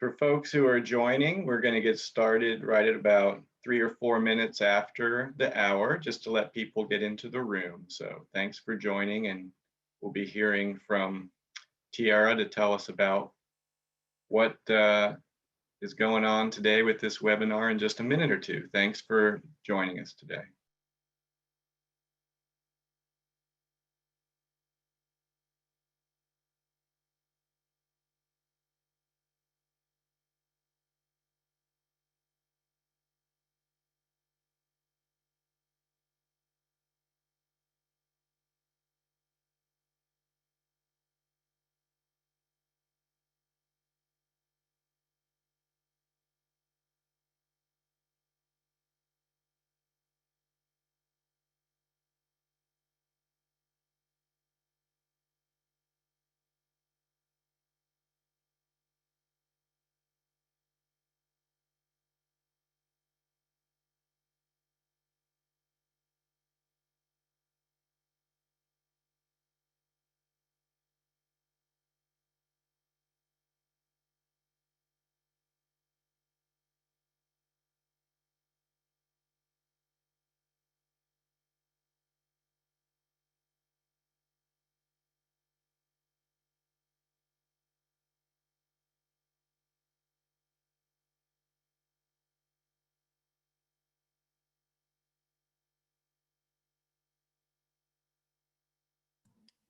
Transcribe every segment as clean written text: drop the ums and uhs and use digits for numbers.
For folks who are joining, we're going to get started right at about 3 or 4 minutes after the hour, just to let people get into the room. So thanks for joining, and we'll be hearing from Tiara to tell us about what is going on today with this webinar in just a minute or two. Thanks for joining us today.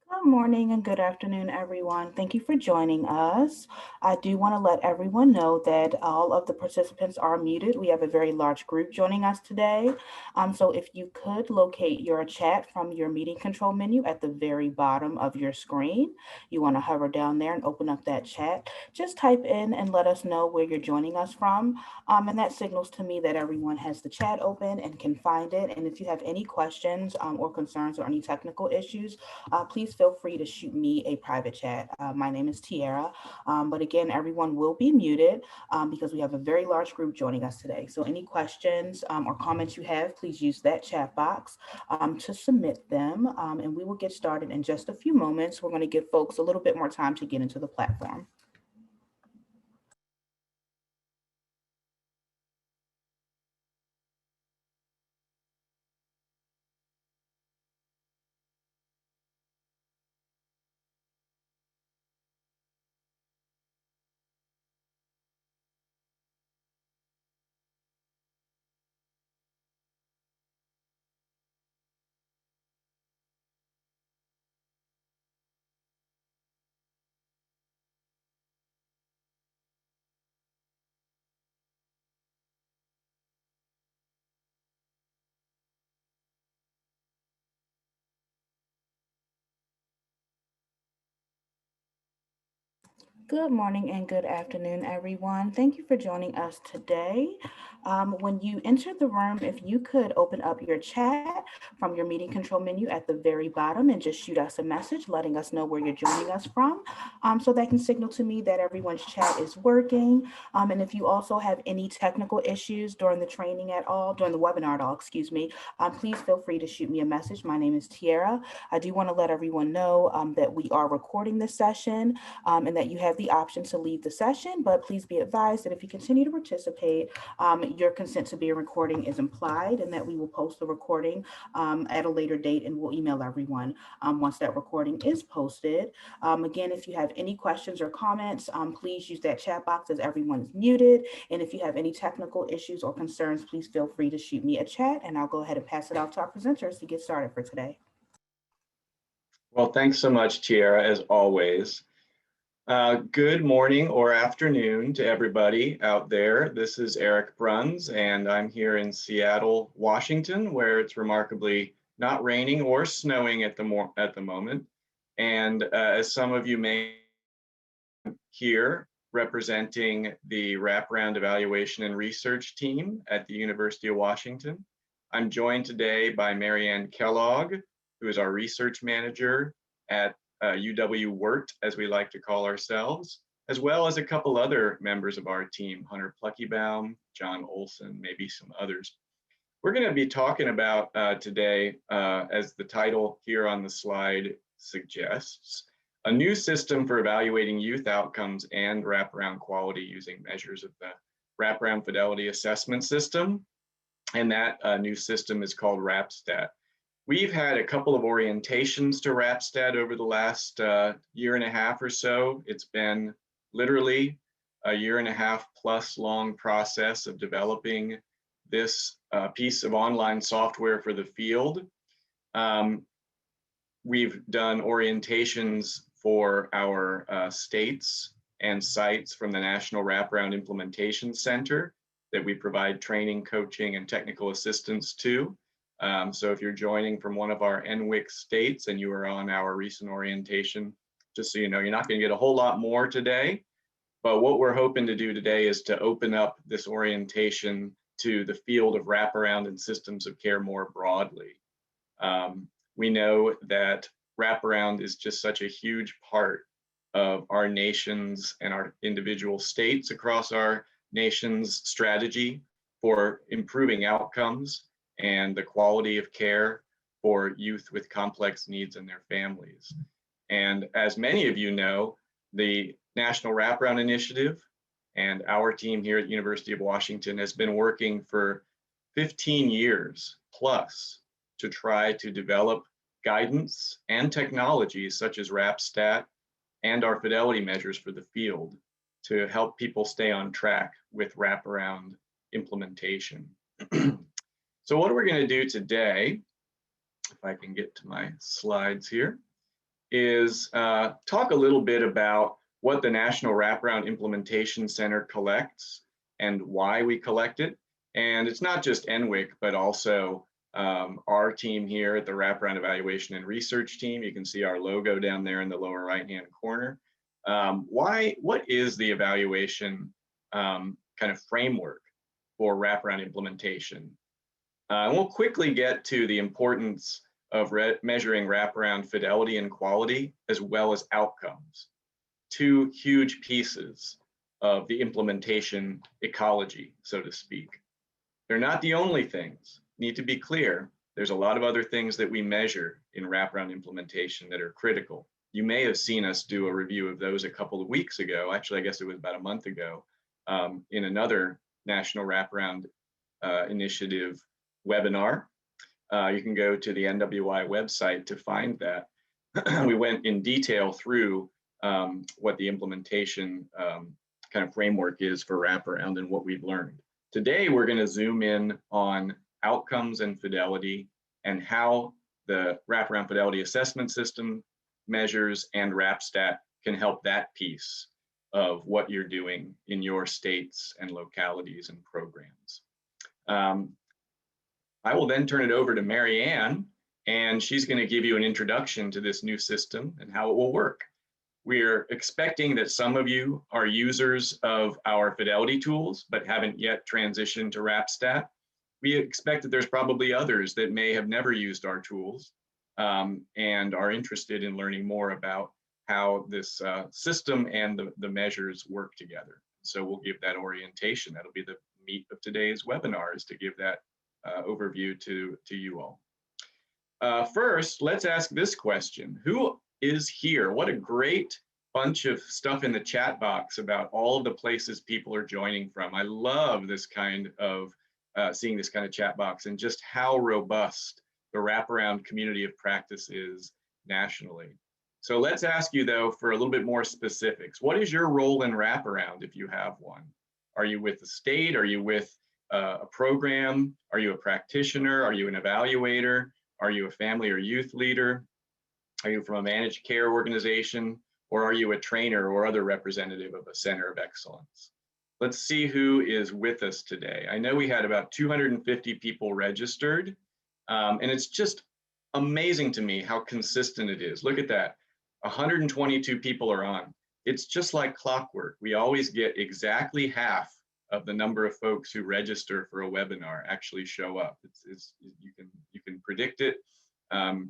Good morning and good afternoon, everyone. Thank you for joining us. I do want to let everyone know that all of the participants are muted. We have a very large group joining us today. So if you could locate your chat from your meeting control menu at the very bottom of your screen, you want to hover down there and open up that chat. Just type in and let us know where you're joining us from. And that signals to me that everyone has the chat open and can find it. And if you have any questions or concerns or any technical issues, please feel free to shoot me a private chat. My name is Tiara, but again, everyone will be muted because we have a very large group joining us today. So any questions or comments you have, please use that chat box to submit them, and we will get started in just a few moments. We're going to give folks a little bit more time to get into the platform. Good morning and good afternoon, everyone. Thank you for joining us today. When you enter the room, if you could open up your chat from your meeting control menu at the very bottom and just shoot us a message letting us know where you're joining us from. So that can signal to me that everyone's chat is working. And if you also have any technical issues during the training at all, during the webinar at all, excuse me, please feel free to shoot me a message. My name is Tiara. I do want to let everyone know that we are recording this session and that you have the option to leave the session, but please be advised that if you continue to participate, your consent to be a recording is implied, and that we will post the recording at a later date, and we'll email everyone once that recording is posted. Again, if you have any questions or comments, please use that chat box as everyone is muted. And if you have any technical issues or concerns, please feel free to shoot me a chat, and I'll go ahead and pass it off to our presenters to get started for today. Well, thanks so much, Tiara, as always. Good morning or afternoon to everybody out there. This is Eric Bruns, and I'm here in Seattle, Washington, where it's remarkably not raining or snowing at the moment. And as some of you may hear, representing the Wraparound Evaluation and Research Team at the University of Washington. I'm joined today by Marianne Kellogg, who is our research manager at UW-WIRT, as we like to call ourselves, as well as a couple other members of our team, Hunter Pluckybaum, John Olson, maybe some others. We're going to be talking about today, as the title here on the slide suggests, a new system for evaluating youth outcomes and wraparound quality using measures of the Wraparound Fidelity Assessment System. And that new system is called WrapStat. We've had a couple of orientations to WrapStat over the last year and a half or so. It's been literally a year and a half plus long process of developing this piece of online software for the field. We've done orientations for our states and sites from the National Wraparound Implementation Center that we provide training, coaching, and technical assistance to. So if you're joining from one of our NWIC states and you are on our recent orientation, just so you know, you're not going to get a whole lot more today. But what we're hoping to do today is to open up this orientation to the field of wraparound and systems of care more broadly. We know that wraparound is just such a huge part of our nation's and our individual states across our nation's strategy for improving outcomes and the quality of care for youth with complex needs and their families. And as many of you know, the National Wraparound Initiative and our team here at University of Washington has been working for 15 years plus to try to develop guidance and technologies such as WrapStat and our fidelity measures for the field to help people stay on track with wraparound implementation. So what we're going to do today, if I can get to my slides here, is talk a little bit about what the National Wraparound Implementation Center collects and why we collect it. And it's not just NWIC, but also our team here at the Wraparound Evaluation and Research Team. You can see our logo down there in the lower right-hand corner. What is the evaluation kind of framework for wraparound implementation? We'll quickly get to the importance of measuring wraparound fidelity and quality, as well as outcomes, two huge pieces of the implementation ecology, so to speak. They're not the only things. Need to be clear, there's a lot of other things that we measure in wraparound implementation that are critical. You may have seen us do a review of those a couple of weeks ago. Actually, I guess it was about a month ago, in another National Wraparound Initiative webinar. You can go to the NWI website to find that. We went in detail through what the implementation kind of framework is for wraparound and what we've learned. Today, we're going to zoom in on outcomes and fidelity and how the wraparound fidelity assessment system measures and WrapStat can help that piece of what you're doing in your states and localities and programs. I will then turn it over to Mary Ann, and she's going to give you an introduction to this new system and how it will work. We're expecting that some of you are users of our fidelity tools, but haven't yet transitioned to WrapStat. We expect that there's probably others that may have never used our tools and are interested in learning more about how this system and the measures work together. So we'll give that orientation. That'll be the meat of today's webinar, is to give that overview to you all. First, let's ask this question. Who is here? What a great bunch of stuff in the chat box about all of the places people are joining from. I love this kind of, seeing this kind of chat box and just how robust the wraparound community of practice is nationally. So let's ask you though for a little bit more specifics. What is your role in wraparound if you have one? Are you with the state? Are you with a program? Are you a practitioner? Are you an evaluator? Are you a family or youth leader? Are you from a managed care organization? Or are you a trainer or other representative of a center of excellence? Let's see who is with us today. I know we had about 250 people registered, and it's just amazing to me how consistent it is. Look at that, 122 people are on. It's just like clockwork. We always get exactly half of the number of folks who register for a webinar actually show up. You can predict it.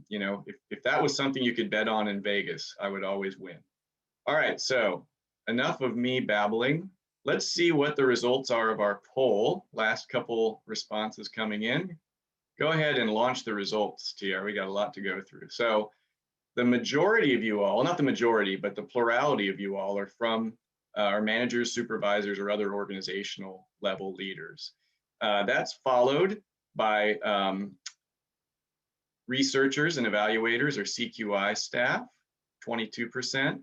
You know, if that was something you could bet on in Vegas, I would always win. All right, so enough of me babbling. Let's see what the results are of our poll. Last couple responses coming in. Go ahead and launch the results, TR. We got a lot to go through. So the majority of you all, not the majority, but the plurality of you all are from our managers, supervisors, or other organizational level leaders. That's followed by researchers and evaluators or CQI staff, 22%.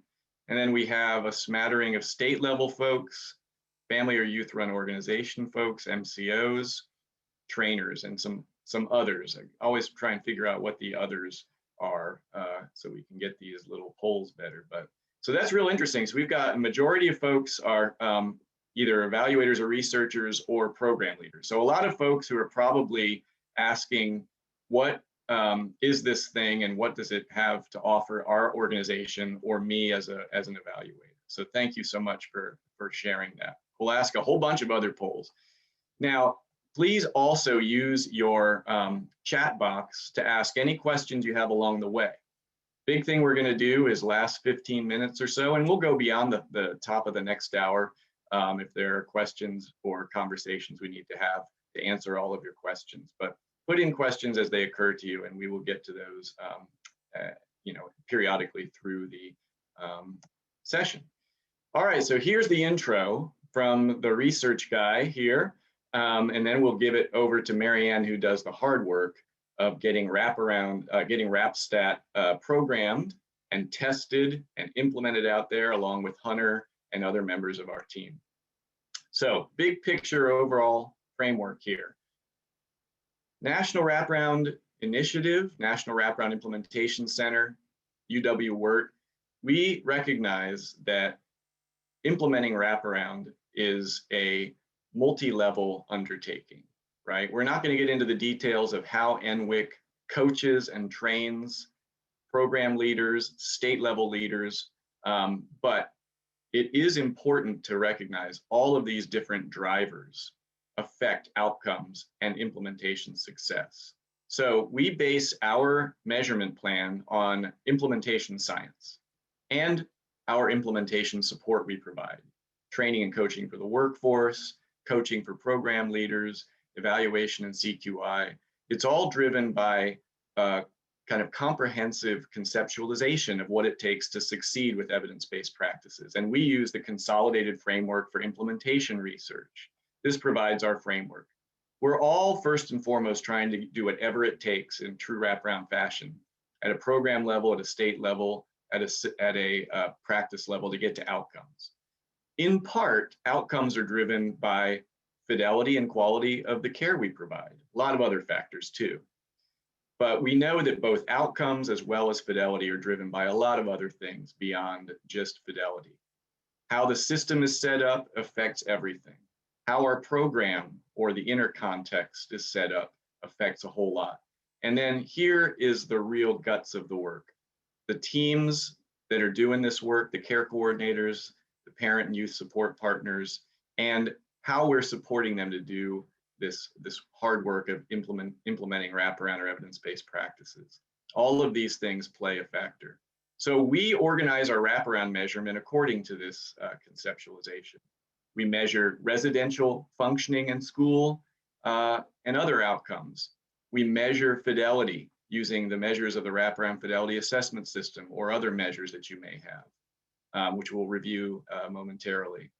And then we have a smattering of state level folks, family or youth run organization folks, MCOs, trainers, and some others. I always try and figure out what the others are so we can get these little polls better. But so that's real interesting. So we've got a majority of folks are either evaluators or researchers or program leaders. So a lot of folks who are probably asking, what is this thing and what does it have to offer our organization or me as an evaluator? So thank you so much for sharing that. We'll ask a whole bunch of other polls. Now, please also use your chat box to ask any questions you have along the way. Big thing we're going to do is last 15 minutes or so, and we'll go beyond the top of the next hour if there are questions or conversations we need to have to answer all of your questions. But put in questions as they occur to you, and we will get to those periodically through the session. All right, so here's the intro from the research guy here. And then we'll give it over to Marianne, who does the hard work of getting WrapStat programmed and tested and implemented out there, along with Hunter and other members of our team. So big picture overall framework here. National Wraparound Initiative, National Wraparound Implementation Center, UW-WIRT, we recognize that implementing wraparound is a multi-level undertaking, right? We're not going to get into the details of how NWIC coaches and trains program leaders, state level leaders, but it is important to recognize all of these different drivers affect outcomes and implementation success. So we base our measurement plan on implementation science and our implementation support we provide, training and coaching for the workforce, coaching for program leaders, evaluation and CQI. It's all driven by a kind of comprehensive conceptualization of what it takes to succeed with evidence-based practices. And we use the consolidated framework for implementation research. This provides our framework. We're all first and foremost trying to do whatever it takes in true wraparound fashion at a program level, at a state level, at a practice level to get to outcomes. In part, outcomes are driven by fidelity and quality of the care we provide, a lot of other factors too. But we know that both outcomes as well as fidelity are driven by a lot of other things beyond just fidelity. How the system is set up affects everything. How our program or the inner context is set up affects a whole lot. And then here is the real guts of the work. The teams that are doing this work, the care coordinators, the parent and youth support partners, and how we're supporting them to do this hard work of implementing wraparound or evidence-based practices. All of these things play a factor. So we organize our wraparound measurement according to this conceptualization. We measure residential functioning in school and other outcomes. We measure fidelity using the measures of the Wraparound Fidelity Assessment System or other measures that you may have, which we'll review momentarily.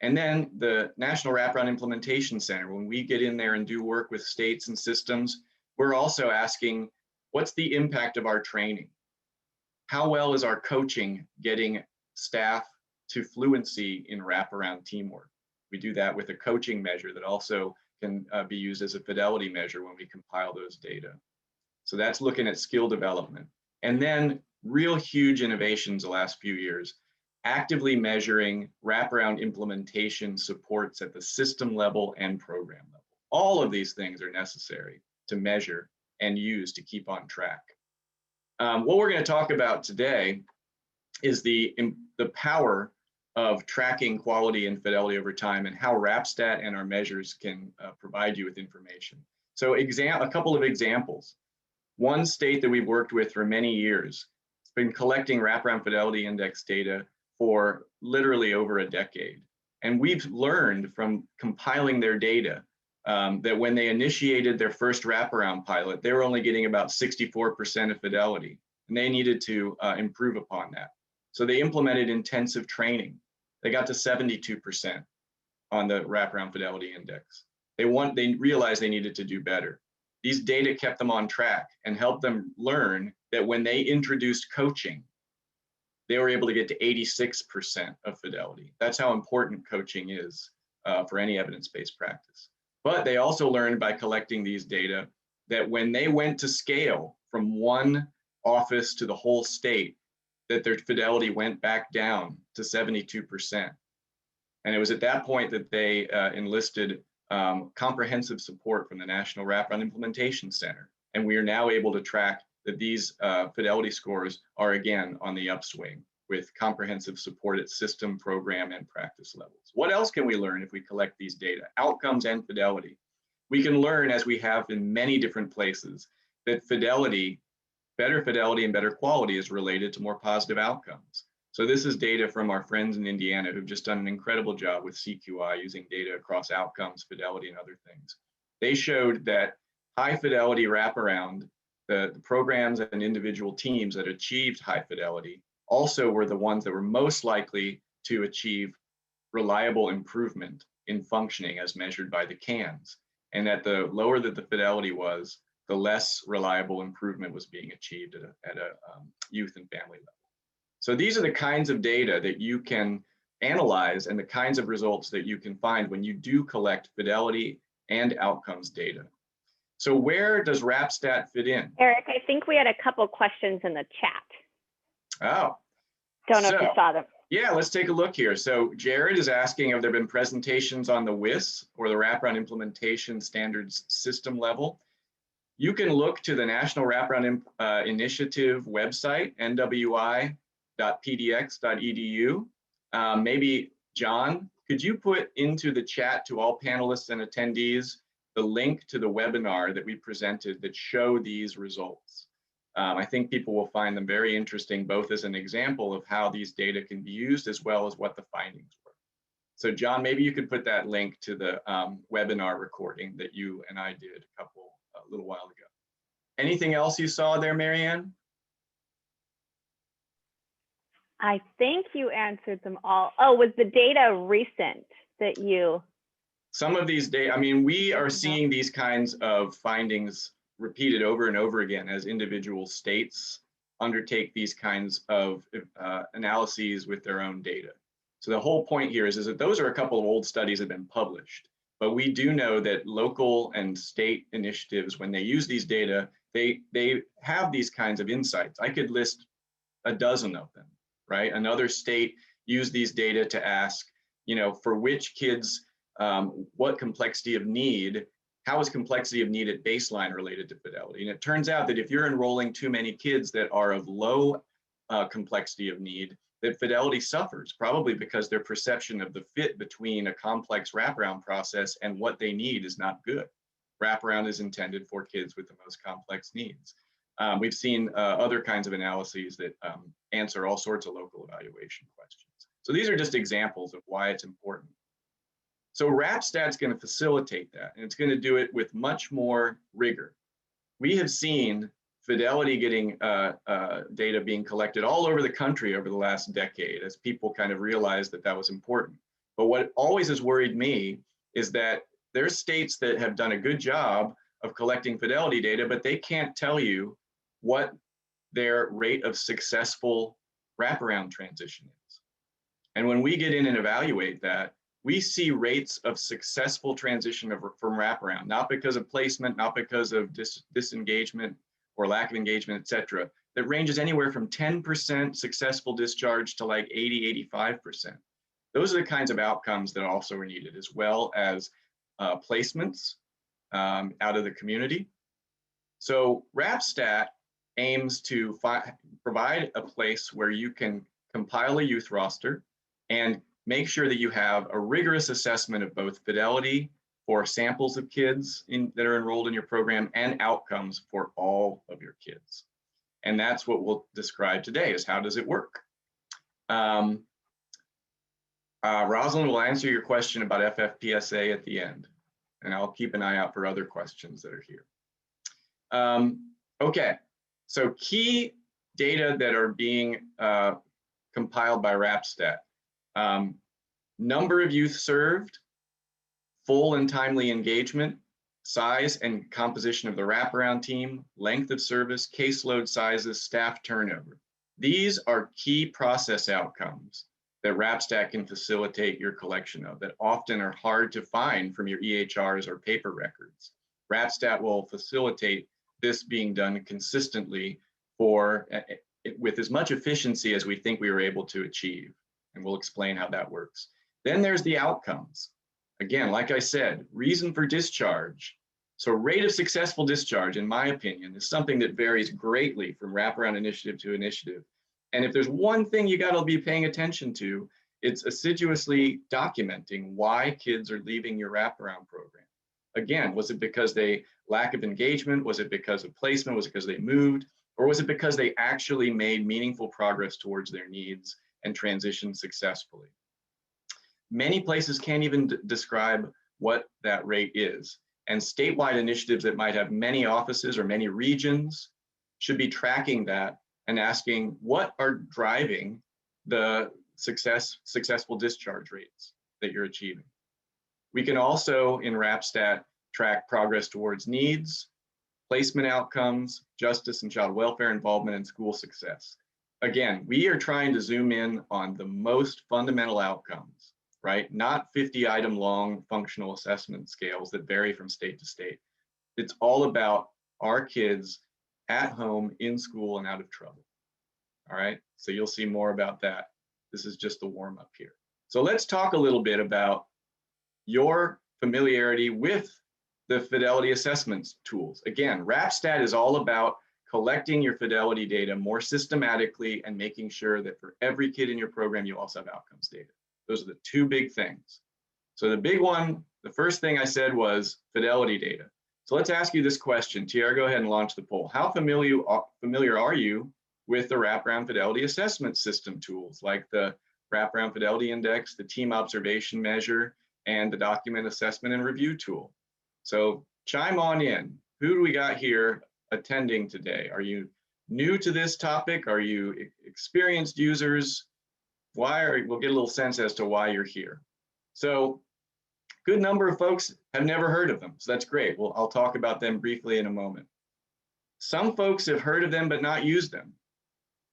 And then the National Wraparound Implementation Center, when we get in there and do work with states and systems, we're also asking, what's the impact of our training? How well is our coaching getting staff to fluency in wraparound teamwork? We do that with a coaching measure that also can be used as a fidelity measure when we compile those data. So that's looking at skill development. And then real huge innovations the last few years, actively measuring wraparound implementation supports at the system level and program level. All of these things are necessary to measure and use to keep on track. What we're going to talk about today is the power of tracking quality and fidelity over time and how WrapStat and our measures can provide you with information. So a couple of examples. One state that we've worked with for many years has been collecting wraparound fidelity index data for literally over a decade. And we've learned from compiling their data that when they initiated their first wraparound pilot, they were only getting about 64% of fidelity. and they needed to improve upon that. So they implemented intensive training. They got to 72% on the Wraparound Fidelity Index. They realized they needed to do better. These data kept them on track and helped them learn that when they introduced coaching, they were able to get to 86% of fidelity. That's how important coaching is for any evidence-based practice. But they also learned by collecting these data that when they went to scale from one office to the whole state, that their fidelity went back down to 72%. And it was at that point that they enlisted comprehensive support from the National Wraparound Implementation Center. And we are now able to track that these fidelity scores are again on the upswing with comprehensive support at system, program, and practice levels. What else can we learn if we collect these data? Outcomes and fidelity. We can learn, as we have in many different places, that fidelity, better fidelity and better quality is related to more positive outcomes. So this is data from our friends in Indiana who've just done an incredible job with CQI using data across outcomes, fidelity, and other things. They showed that high fidelity wraparound, the programs and individual teams that achieved high fidelity also were the ones that were most likely to achieve reliable improvement in functioning as measured by the CANs. And that the lower that the fidelity was, the less reliable improvement was being achieved at a youth and family level. So these are the kinds of data that you can analyze and the kinds of results that you can find when you do collect fidelity and outcomes data. So where does WrapStat fit in? Eric, I think we had a couple questions in the chat. Oh. Don't know if you saw them. Yeah, let's take a look here. So Jared is asking, have there been presentations on the WIS or the Wraparound Implementation Standards System level? You can look to the National Wraparound Initiative website, nwI.pdx.edu. Maybe John, could you put into the chat to all panelists and attendees the link to the webinar that we presented that show these results? I think people will find them very interesting, both as an example of how these data can be used as well as what the findings were. So John, maybe you could put that link to the webinar recording that you and I did a little while ago. Anything else you saw there, Marianne? I think you answered them all. Oh, was the data recent that you? Some of these data, I mean, we are seeing these kinds of findings repeated over and over again as individual states undertake these kinds of analyses with their own data. So the whole point here is that those are a couple of old studies that have been published, but we do know that local and state initiatives, when they use these data, they have these kinds of insights. I could list a dozen of them, right? Another state used these data to ask, you know, for which kids, what complexity of need, how is complexity of need at baseline related to fidelity? And it turns out that if you're enrolling too many kids that are of low complexity of need, that fidelity suffers, probably because their perception of the fit between a complex wraparound process and what they need is not good. Wraparound is intended for kids with the most complex needs. We've seen other kinds of analyses that answer all sorts of local evaluation questions. So these are just examples of why it's important. So WrapStat is going to facilitate that, and it's going to do it with much more rigor. We have seen fidelity getting data being collected all over the country over the last decade as people kind of realized that that was important. But what always has worried me is that there's states that have done a good job of collecting fidelity data, but they can't tell you what their rate of successful wraparound transition is. And when we get in and evaluate that, we see rates of successful transition from wraparound, not because of placement, not because of disengagement or lack of engagement, et cetera, that ranges anywhere from 10% successful discharge to like 80, 85%. Those are the kinds of outcomes that also are needed, as well as placements out of the community. So WrapStat aims to provide a place where you can compile a youth roster and make sure that you have a rigorous assessment of both fidelity for samples of kids that are enrolled in your program and outcomes for all of your kids. And that's what we'll describe today, is how does it work? Rosalind will answer your question about FFPSA at the end, and I'll keep an eye out for other questions that are here. Okay, so key data that are being compiled by WrapStat. Number of youth served, full and timely engagement, size and composition of the wraparound team, length of service, caseload sizes, staff turnover. These are key process outcomes that WrapStat can facilitate your collection of that often are hard to find from your EHRs or paper records. WrapStat will facilitate this being done consistently with as much efficiency as we think we were able to achieve. And we'll explain how that works. Then there's the outcomes. Again, like I said, reason for discharge. So rate of successful discharge, in my opinion, is something that varies greatly from wraparound initiative to initiative. And if there's one thing you got to be paying attention to, it's assiduously documenting why kids are leaving your wraparound program. Again, was it because they lack of engagement? Was it because of placement? Was it because they moved? Or was it because they actually made meaningful progress towards their needs and transitioned successfully? Many places can't even describe what that rate is. And statewide initiatives that might have many offices or many regions should be tracking that and asking what are driving the successful discharge rates that you're achieving. We can also, in WrapStat, track progress towards needs, placement outcomes, justice and child welfare involvement, and school success. Again, we are trying to zoom in on the most fundamental outcomes, right? Not 50-item long functional assessment scales that vary from state to state. It's all about our kids at home, in school, and out of trouble. All right, so you'll see more about that. This is just the warm up here. So let's talk a little bit about your familiarity with the Fidelity assessments tools. Again, WrapStat is all about collecting your Fidelity data more systematically and making sure that for every kid in your program, you also have outcomes data. Those are the two big things. So the big one, the first thing I said was Fidelity data. So let's ask you this question. Tiara, go ahead and launch the poll. How familiar are you with the Wraparound Fidelity Assessment System tools like the Wraparound Fidelity Index, the Team Observation Measure, and the Document Assessment and Review tool? So chime on in. Who do we got here attending today? Are you new to this topic? Are you experienced users? We'll get a little sense as to why you're here. So good number of folks have never heard of them. So that's great. Well, I'll talk about them briefly in a moment. Some folks have heard of them but not used them.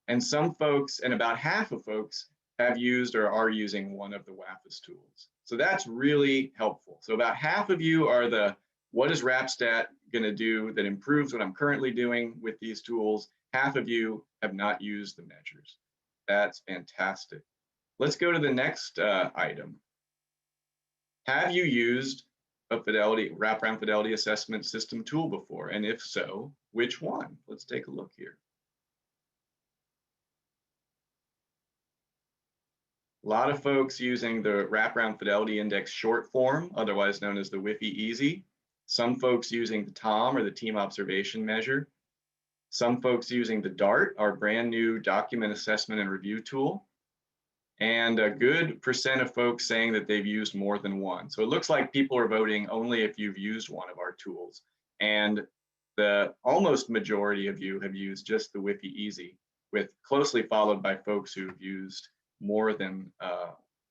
And some folks, and about half of folks, have used or are using one of the WAFAS tools. So that's really helpful. So about half of you are the, what is WrapStat going to do that improves what I'm currently doing with these tools? Half of you have not used the measures. That's fantastic. Let's go to the next item. Have you used a Wraparound Fidelity Assessment System tool before? And if so, which one? Let's take a look here. A lot of folks using the Wraparound Fidelity Index short form, otherwise known as the WFI Easy. Some folks using the TOM or the Team Observation Measure. Some folks using the DART, our brand new document assessment and review tool. And a good percent of folks saying that they've used more than one. So it looks like people are voting only if you've used one of our tools. And the almost majority of you have used just the WFI Easy, with closely followed by folks who've used more than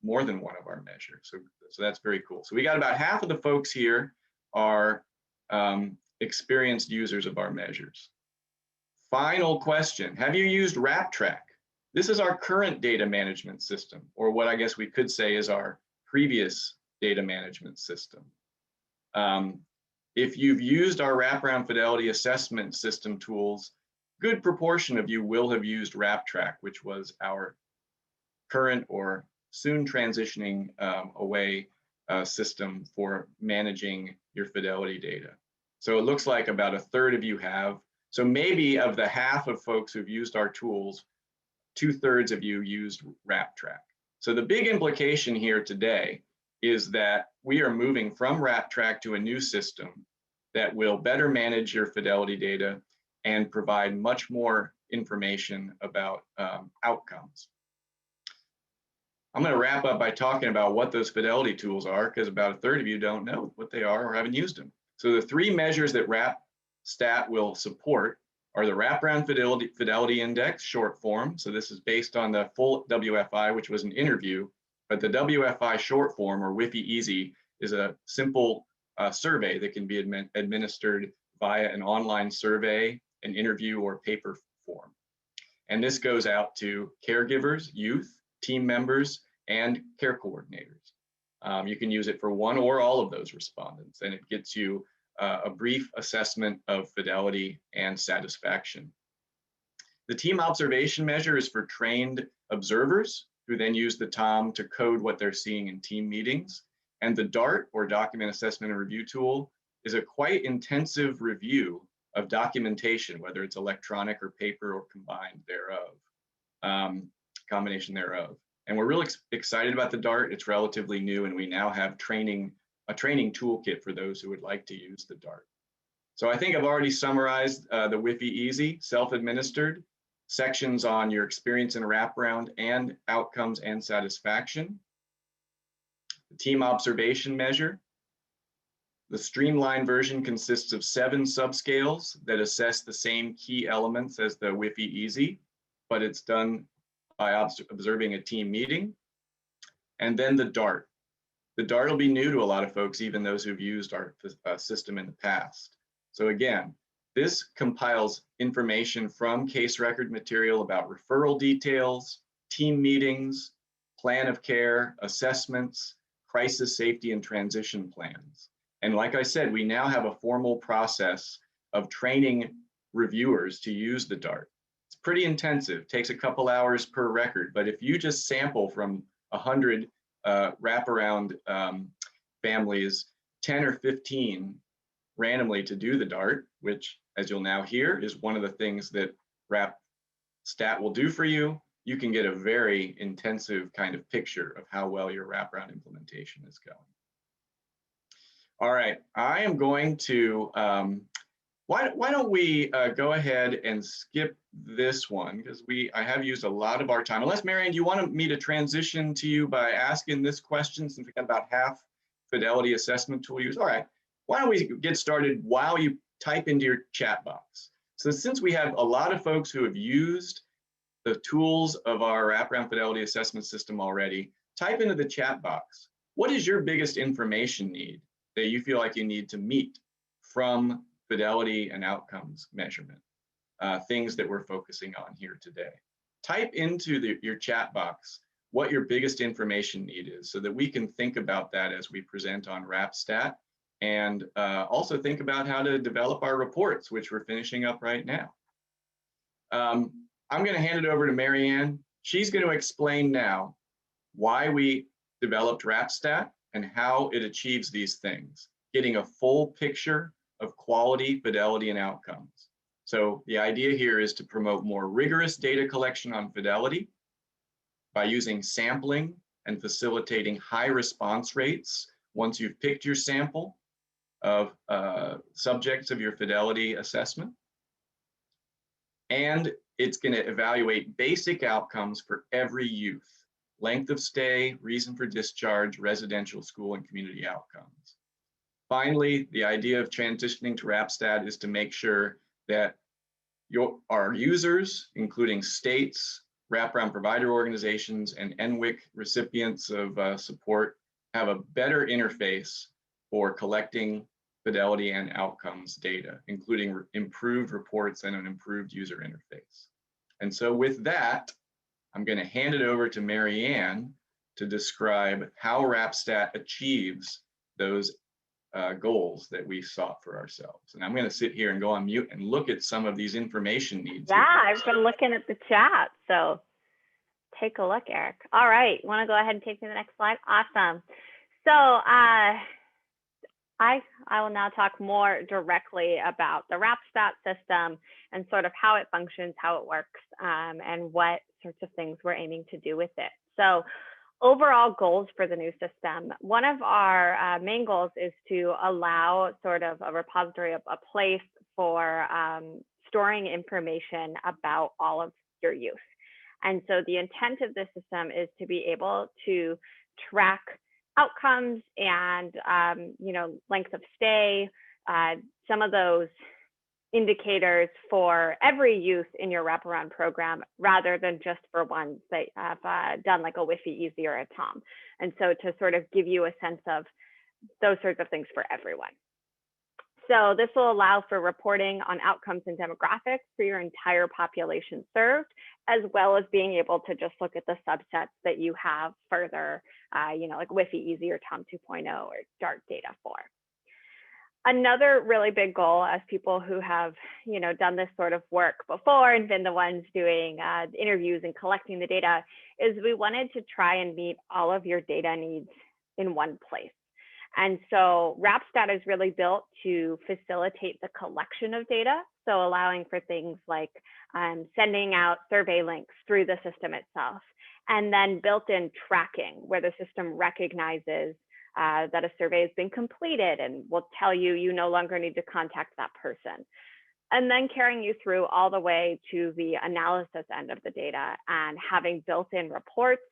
one of our measures. So that's very cool. So we got about half of the folks here are experienced users of our measures. Final question, have you used WrapTrack? This is our current data management system, or what I guess we could say is our previous data management system. If you've used our Wraparound Fidelity Assessment System tools, good proportion of you will have used WrapTrack, which was our current or soon transitioning away system for managing your Fidelity data. So it looks like about a third of you have. So maybe of the half of folks who've used our tools, 2/3 of you used WrapTrack. So the big implication here today is that we are moving from WrapTrack to a new system that will better manage your Fidelity data and provide much more information about outcomes. I'm going to wrap up by talking about what those Fidelity tools are, because about a third of you don't know what they are or haven't used them. So the three measures that WrapStat will support are the Wraparound Fidelity Index short form. So this is based on the full WFI, which was an interview, but the WFI short form, or WIFI Easy, is a simple survey that can be administered via an online survey, an interview, or paper form. And this goes out to caregivers, youth, team members, and care coordinators. You can use it for one or all of those respondents, and it gets you a brief assessment of fidelity and satisfaction. The team observation measure is for trained observers who then use the TOM to code what they're seeing in team meetings. And the DART, or Document Assessment and Review tool, is a quite intensive review of documentation, whether it's electronic or paper or combined thereof, combination thereof. And we're really excited about the DART. It's relatively new, and we now have a training toolkit for those who would like to use the DART. So I think I've already summarized the WIFI Easy, self-administered, sections on your experience in Wraparound and outcomes and satisfaction. The team observation measure. The streamlined version consists of 7 subscales that assess the same key elements as the WIFI Easy, but it's done by observing a team meeting. And then the DART. The DART will be new to a lot of folks, even those who've used our system in the past. So again, this compiles information from case record material about referral details, team meetings, plan of care, assessments, crisis safety, and transition plans. And like I said, we now have a formal process of training reviewers to use the DART. It's pretty intensive, takes a couple hours per record, but if you just sample from 100 Wraparound families, 10 or 15 randomly to do the DART, which, as you'll now hear, is one of the things that WrapStat will do for you. You can get a very intensive kind of picture of how well your Wraparound implementation is going. All right, I am going to, why don't we go ahead and skip this one, because I have used a lot of our time. Unless, Marianne, you want me to transition to you by asking this question, since we got about half Fidelity assessment tool use? All right, why don't we get started while you type into your chat box. So since we have a lot of folks who have used the tools of our Wraparound Fidelity Assessment System already, type into the chat box, what is your biggest information need that you feel like you need to meet from fidelity and outcomes measurement, things that we're focusing on here today. Type into your chat box what your biggest information need is, so that we can think about that as we present on WrapStat, and also think about how to develop our reports, which we're finishing up right now. I'm going to hand it over to Marianne. She's going to explain now why we developed WrapStat and how it achieves these things, getting a full picture of quality, fidelity, and outcomes. So the idea here is to promote more rigorous data collection on fidelity by using sampling and facilitating high response rates once you've picked your sample of subjects of your fidelity assessment. And it's going to evaluate basic outcomes for every youth: length of stay, reason for discharge, residential, school, and community outcomes. Finally, the idea of transitioning to WrapStat is to make sure that our users, including states, Wraparound provider organizations, and NWIC recipients of support, have a better interface for collecting fidelity and outcomes data, including improved reports and an improved user interface. And so with that, I'm going to hand it over to Marianne to describe how WrapStat achieves those goals that we sought for ourselves. And I'm going to sit here and go on mute and look at some of these information needs. Yeah, I've been looking at the chat, so take a look, Eric. All right, want to go ahead and take me to the next slide? Awesome. So I will now talk more directly about the WrapStat system and sort of how it functions, how it works, and what sorts of things we're aiming to do with it. So overall goals for the new system. One of our main goals is to allow sort of a repository, a place for storing information about all of your youth. And so the intent of this system is to be able to track outcomes and length of stay, some of those indicators for every youth in your wraparound program rather than just for ones that have done like a Wi-Fi Easy or a Tom. And so to sort of give you a sense of those sorts of things for everyone. So this will allow for reporting on outcomes and demographics for your entire population served, as well as being able to just look at the subsets that you have further, like Wi-Fi Easy or Tom 2.0 or DART data for. Another really big goal as people who have, done this sort of work before and been the ones doing interviews and collecting the data is we wanted to try and meet all of your data needs in one place. And so WrapStat is really built to facilitate the collection of data. So allowing for things like sending out survey links through the system itself, and then built-in tracking where the system recognizes that a survey has been completed and will tell you you no longer need to contact that person. And then carrying you through all the way to the analysis end of the data and having built-in reports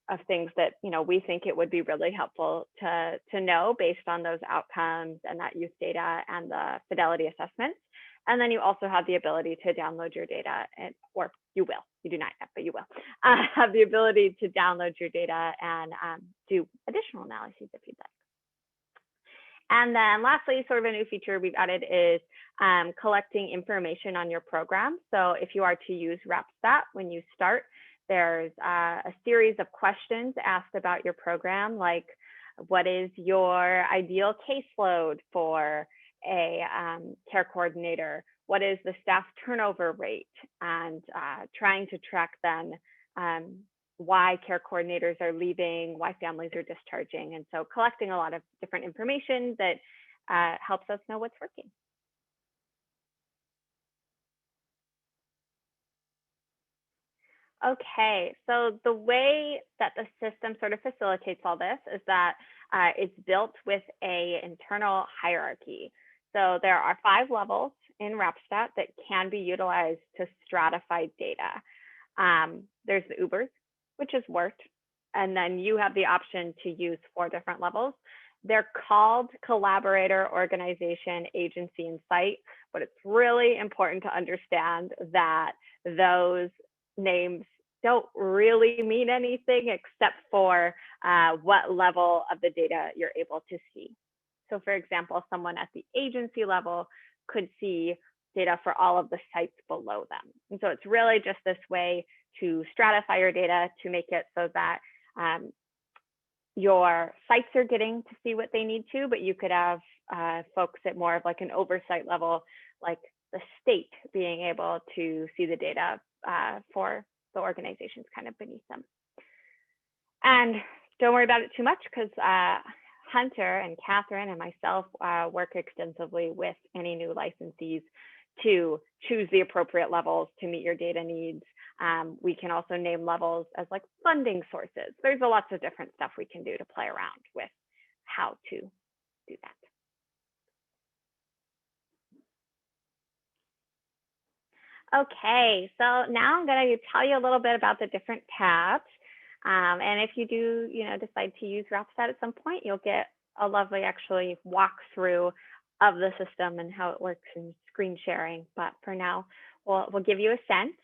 of things that we think it would be really helpful to know based on those outcomes and that youth data and the Fidelity assessments. And then you also have the ability to download your data, or you will. You do not yet, but you will have the ability to download your data and do additional analyses if you'd like. And then lastly, sort of a new feature we've added is collecting information on your program. So if you are to use WrapStat when you start, there's a series of questions asked about your program, like what is your ideal caseload for a care coordinator? What is the staff turnover rate? And trying to track then why care coordinators are leaving, why families are discharging. And so collecting a lot of different information that helps us know what's working. Okay, so the way that the system sort of facilitates all this is that it's built with an internal hierarchy. So there are 5 levels in WrapStat that can be utilized to stratify data. There's the Ubers, which is WORT, and then you have the option to use 4 different levels. They're called collaborator, organization, agency, and site, but it's really important to understand that those names don't really mean anything except for what level of the data you're able to see. So for example, someone at the agency level could see data for all of the sites below them. And so it's really just this way to stratify your data to make it so that your sites are getting to see what they need to, but you could have folks at more of like an oversight level, like the state being able to see the data for the organizations kind of beneath them. And don't worry about it too much because Hunter and Catherine and myself work extensively with any new licensees to choose the appropriate levels to meet your data needs. We can also name levels as like funding sources. There's lots of different stuff we can do to play around with how to do that. Okay, so now I'm going to tell you a little bit about the different tabs. And if you do, decide to use WrapStat at some point, you'll get a lovely actually walkthrough of the system and how it works and screen sharing. But for now, we'll give you a sense.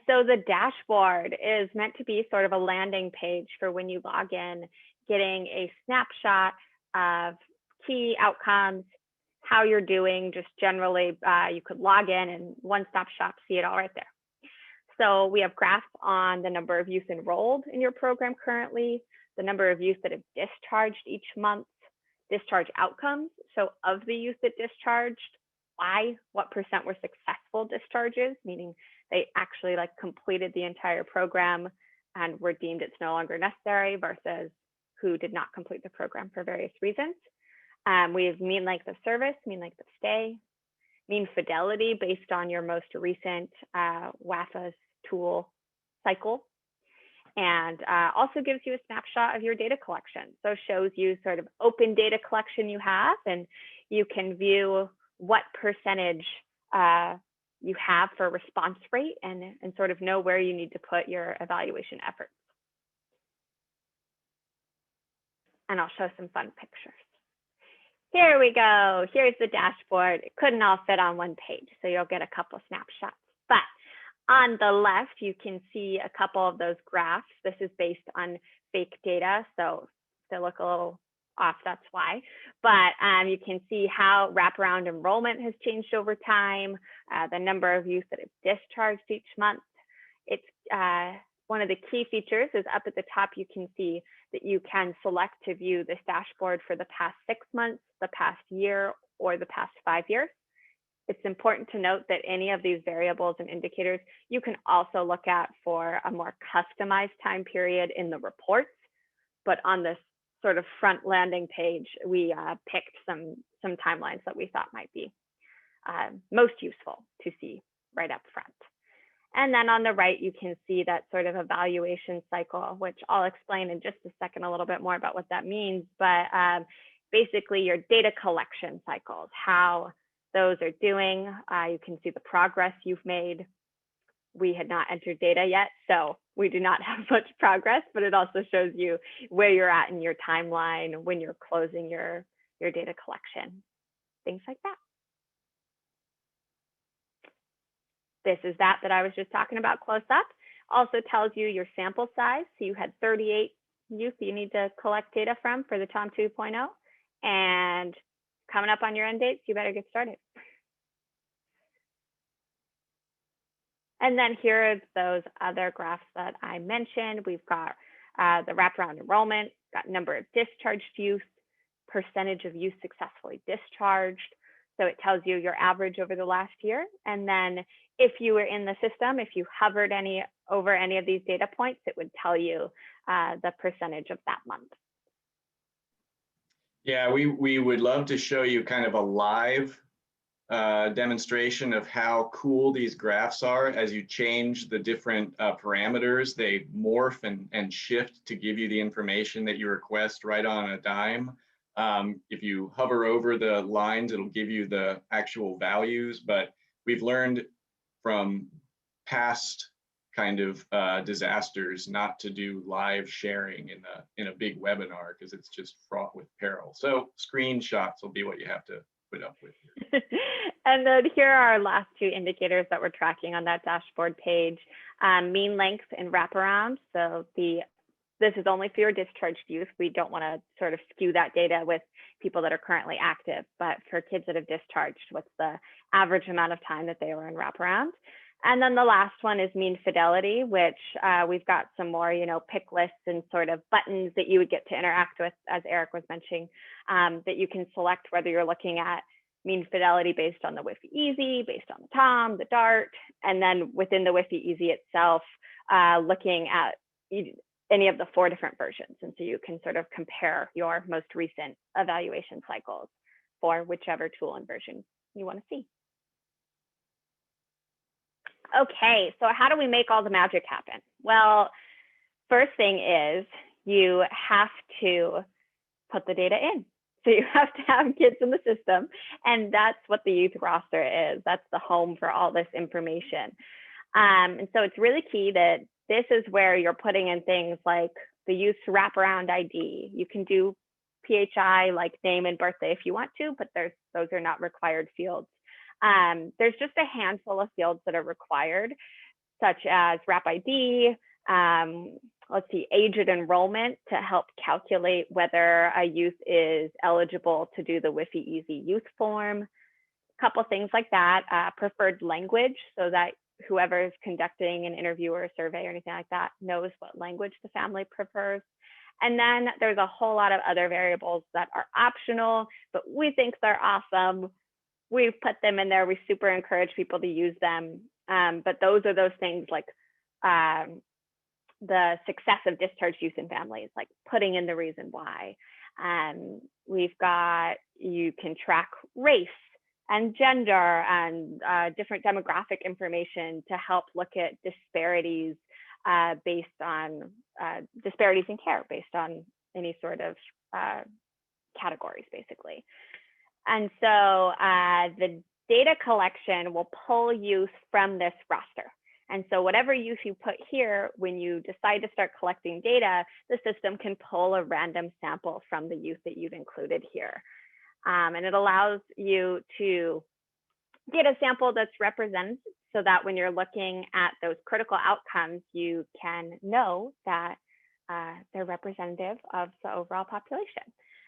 So the dashboard is meant to be sort of a landing page for when you log in, getting a snapshot of key outcomes, how you're doing, just generally, you could log in and one-stop shop, see it all right there. So we have graphs on the number of youth enrolled in your program currently, the number of youth that have discharged each month, discharge outcomes. So of the youth that discharged, what percent were successful discharges, meaning they actually like completed the entire program and were deemed it's no longer necessary versus who did not complete the program for various reasons. We have mean length of service, mean length of stay, mean fidelity based on your most recent WAFA's tool cycle, and also gives you a snapshot of your data collection. So shows you sort of open data collection you have, and you can view what percentage you have for response rate and sort of know where you need to put your evaluation efforts. And I'll show some fun pictures. Here we go. Here's the dashboard. It couldn't all fit on one page, so you'll get a couple snapshots. But on the left, you can see a couple of those graphs. This is based on fake data, so if they look a little off, that's why. But you can see how wraparound enrollment has changed over time, the number of youth that have discharged each month. It's one of the key features is up at the top, you can see that you can select to view this dashboard for the past 6 months, the past year, or the past 5 years. It's important to note that any of these variables and indicators you can also look at for a more customized time period in the reports. But on this sort of front landing page, we picked some timelines that we thought might be most useful to see right up front. And then on the right, you can see that sort of evaluation cycle, which I'll explain in just a second a little bit more about what that means. But basically your data collection cycles, how those are doing. You can see the progress you've made. We had not entered data yet, so we do not have much progress, but it also shows you where you're at in your timeline when you're closing your data collection, things like that. This is that I was just talking about close up. Also tells you your sample size. So you had 38 youth you need to collect data from for the TOM 2.0. And coming up on your end dates, you better get started. And then here are those other graphs that I mentioned. We've got the wraparound enrollment, got number of discharged youth, percentage of youth successfully discharged. So it tells you your average over the last year. And then if you were in the system, if you hovered over any of these data points, it would tell you the percentage of that month. Yeah, we would love to show you kind of a live demonstration of how cool these graphs are. As you change the different parameters, they morph and shift to give you the information that you request right on a dime. If you hover over the lines, it'll give you the actual values, but we've learned from past kind of disasters not to do live sharing in a big webinar because it's just fraught with peril. So screenshots will be what you have to put up with here. And then here are our last two indicators that we're tracking on that dashboard page. Mean length and wraparound. So this is only for your discharged youth. We don't want to sort of skew that data with people that are currently active, but for kids that have discharged, what's the average amount of time that they were in wraparound? And then the last one is mean fidelity, which we've got some more, pick lists and sort of buttons that you would get to interact with, as Eric was mentioning, that you can select whether you're looking at mean fidelity based on the Wi-Fi Easy, based on the TOM, the DART, and then within the Wi-Fi Easy itself, looking at any of the 4 different versions. And so you can sort of compare your most recent evaluation cycles for whichever tool and version you want to see. Okay, so how do we make all the magic happen? Well, first thing is you have to put the data in. So you have to have kids in the system, and that's what the youth roster is. That's the home for all this information. And so it's really key that this is where you're putting in things like the youth wraparound ID. You can do PHI like name and birthday if you want to, but those are not required fields. There's just a handful of fields that are required, such as Wrap ID, let's see, age at enrollment to help calculate whether a youth is eligible to do the Wi-Fi Easy youth form, a couple things like that, preferred language so that whoever is conducting an interview or a survey or anything like that knows what language the family prefers. And then there's a whole lot of other variables that are optional, but we think they're awesome. We've put them in there. We super encourage people to use them. But those are those things like the success of discharged youth and families, like putting in the reason why. We've got, you can track race and gender and different demographic information to help look at disparities based on disparities in care based on any sort of categories, basically. And so the data collection will pull youth from this roster. And so whatever youth you put here, when you decide to start collecting data, the system can pull a random sample from the youth that you've included here. And it allows you to get a sample that's represented so that when you're looking at those critical outcomes, you can know that they're representative of the overall population.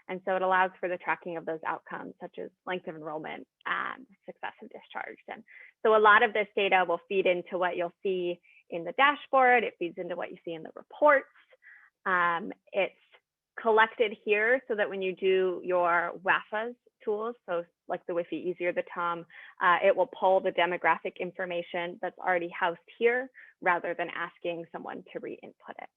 And so it allows for the tracking of those outcomes, such as length of enrollment and success of discharge. And so a lot of this data will feed into what you'll see in the dashboard. It feeds into what you see in the reports. It's collected here so that when you do your WAFA's tools, so like the WIFI Easy or the TOM, it will pull the demographic information that's already housed here rather than asking someone to re-input it.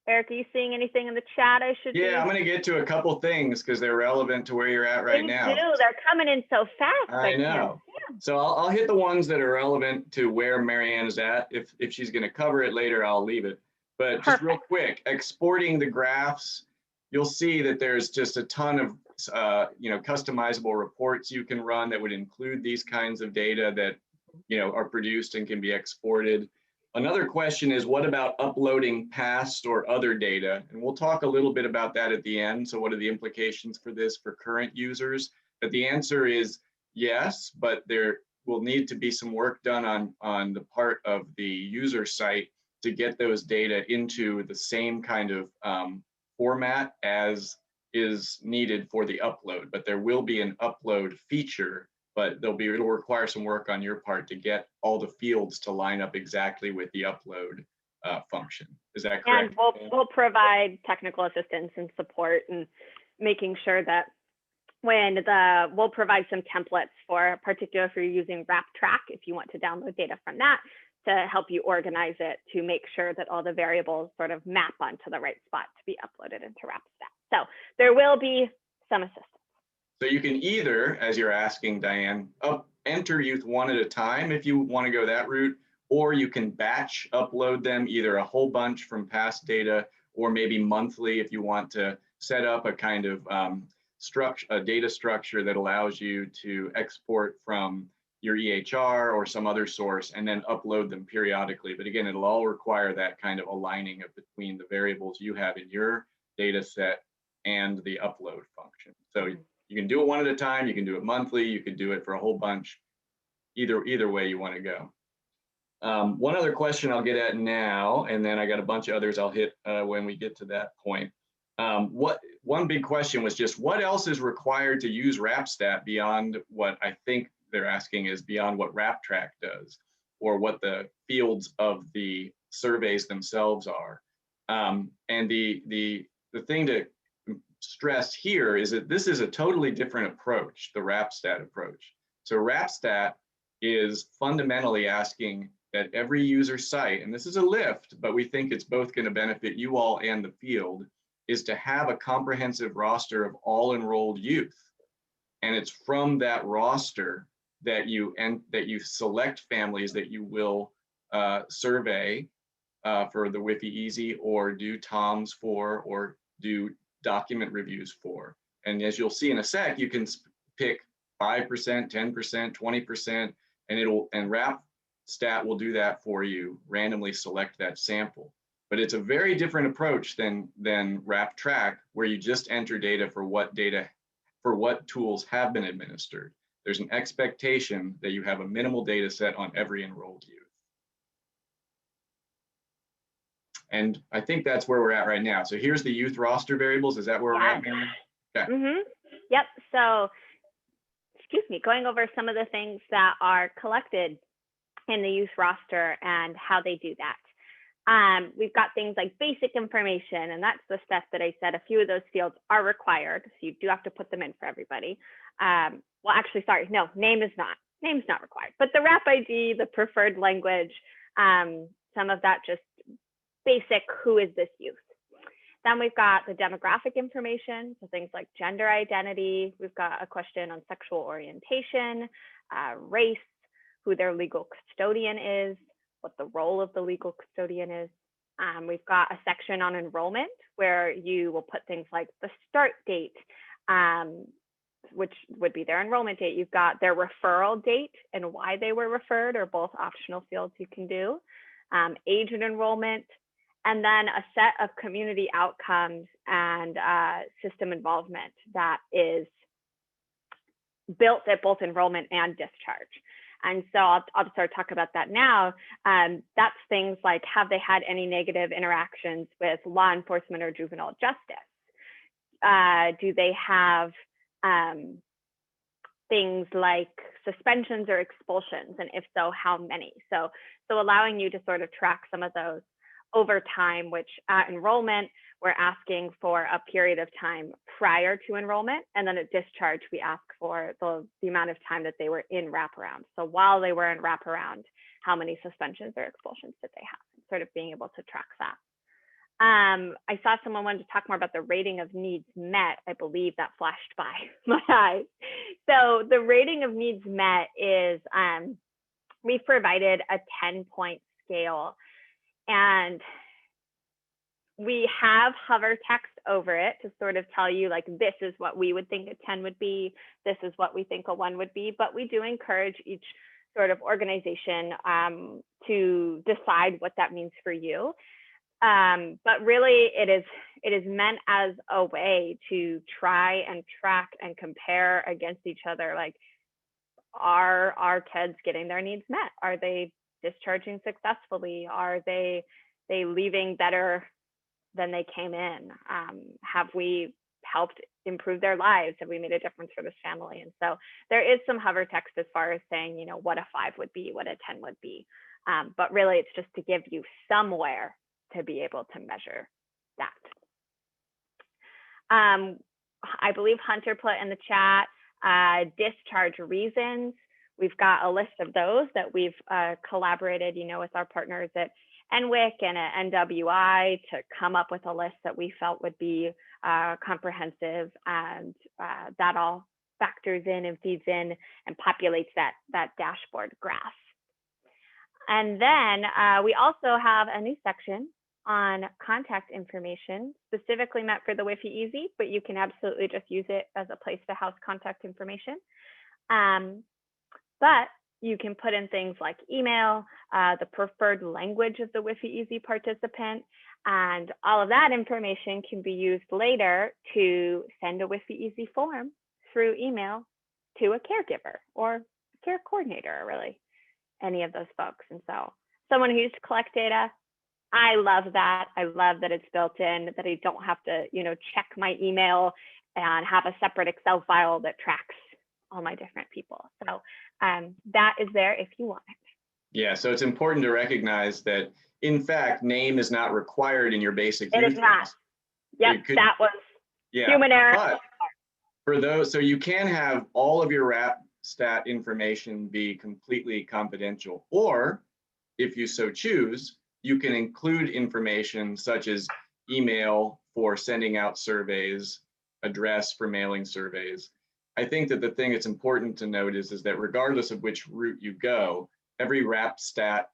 Eric, are you seeing anything in the chat I should Yeah, I'm going to get to a couple things because they're relevant to where you're at right now. They're coming in so fast. I know. So I'll hit the ones that are relevant to where Marianne is at. If she's going to cover it later, I'll leave it. But just real quick, exporting the graphs, you'll see that there's just a ton of customizable reports you can run that would include these kinds of data that are produced and can be exported. Another question is, what about uploading past or other data? And we'll talk a little bit about that at the end. So what are the implications for this for current users? But the answer is yes, but there will need to be some work done on the part of the user site to get those data into the same kind of format as is needed for the upload. But there will be an upload feature, but it'll require some work on your part to get all the fields to line up exactly with the upload function. Is that correct? And we'll provide technical assistance and support and making sure that we'll provide some templates for, particularly if you're using WrapTrack, if you want to download data from that, to help you organize it to make sure that all the variables sort of map onto the right spot to be uploaded into WrapStat. So there will be some assistance. So you can either, as you're asking, Diane, enter youth one at a time if you want to go that route, or you can batch upload them, either a whole bunch from past data, or maybe monthly if you want to set up a kind of data structure that allows you to export from your EHR or some other source and then upload them periodically. But again, it'll all require that kind of aligning of between the variables you have in your data set and the upload function. So you can do it one at a time, you can do it monthly, you could do it for a whole bunch, either way you want to go. One other question I'll get at now, and then I got a bunch of others I'll hit when we get to that point. One big question was just what else is required to use WrapStat beyond what I think they're asking is beyond what WrapTrack does, or what the fields of the surveys themselves are. And the thing to stress here is that this is a totally different approach, the WrapStat approach. So WrapStat is fundamentally asking that every user site, and this is a lift, but we think it's both going to benefit you all and the field, is to have a comprehensive roster of all enrolled youth. And it's from that roster that you select families that you will survey for the WIFI Easy, or do TOMs for, or do document reviews for. And as you'll see in a sec, you can pick 5%, 10%, 20%, and WrapStat will do that for you, randomly select that sample. But it's a very different approach than WrapTrack, where you just enter data for what tools have been administered. There's an expectation that you have a minimal data set on every enrolled youth. And I think that's where we're at right now. So here's the youth roster variables. Is that where we're at, Mary? Okay. Yep. So, excuse me, going over some of the things that are collected in the youth roster and how they do that. We've got things like basic information, and that's the stuff that I said a few of those fields are required. So you do have to put them in for everybody. Well, actually, sorry, no, name is not required, but the Wrap ID, the preferred language, some of that just basic, who is this youth? Then we've got the demographic information, so things like gender identity. We've got a question on sexual orientation, race, who their legal custodian is, what the role of the legal custodian is. We've got a section on enrollment where you will put things like the start date, which would be their enrollment date. You've got their referral date and why they were referred, or both optional fields you can do. Age and enrollment, and then a set of community outcomes and system involvement that is built at both enrollment and discharge. And so I'll start talking about that now. That's things like, have they had any negative interactions with law enforcement or juvenile justice? Do they have things like suspensions or expulsions? And if so, how many? So allowing you to sort of track some of those over time, which at enrollment, we're asking for a period of time prior to enrollment. And then at discharge, we ask for the amount of time that they were in wraparound. So while they were in wraparound, how many suspensions or expulsions did they have? Sort of being able to track that. I saw someone wanted to talk more about the rating of needs met. I believe that flashed by my eyes. So the rating of needs met is, we've provided a 10-point scale, and we have hover text over it to sort of tell you, like, this is what we would think a 10 would be, this is what we think a 1 would be, but we do encourage each sort of organization to decide what that means for you. But really, it is meant as a way to try and track and compare against each other. Like, are our kids getting their needs met? Are they discharging successfully? Are they leaving better than they came in? Have we helped improve their lives? Have we made a difference for this family? And so there is some hover text as far as saying, you know, what a 5 would be, what a 10 would be. But really, it's just to give you somewhere to be able to measure that. I believe Hunter put in the chat discharge reasons. We've got a list of those that we've collaborated, you know, with our partners at NWIC and at NWI to come up with a list that we felt would be comprehensive, and that all factors in and feeds in and populates that dashboard graph. And then we also have a new section on contact information specifically meant for the Wi-Fi Easy, but you can absolutely just use it as a place to house contact information. But you can put in things like email, the preferred language of the Wi-Fi Easy participant, and all of that information can be used later to send a Wi-Fi Easy form through email to a caregiver or a care coordinator, or really any of those folks. And so someone who used to collect data, I love that. I love that it's built in, that I don't have to, you know, check my email and have a separate Excel file that tracks all my different people. So that is there if you want it. Yeah, so it's important to recognize that, in fact, name is not required in your basic. It is not. Yep, that was human error. But for those, so you can have all of your WrapStat information be completely confidential, or if you so choose, you can include information such as email for sending out surveys, address for mailing surveys. I think that the thing that's important to note is that regardless of which route you go, every WrapStat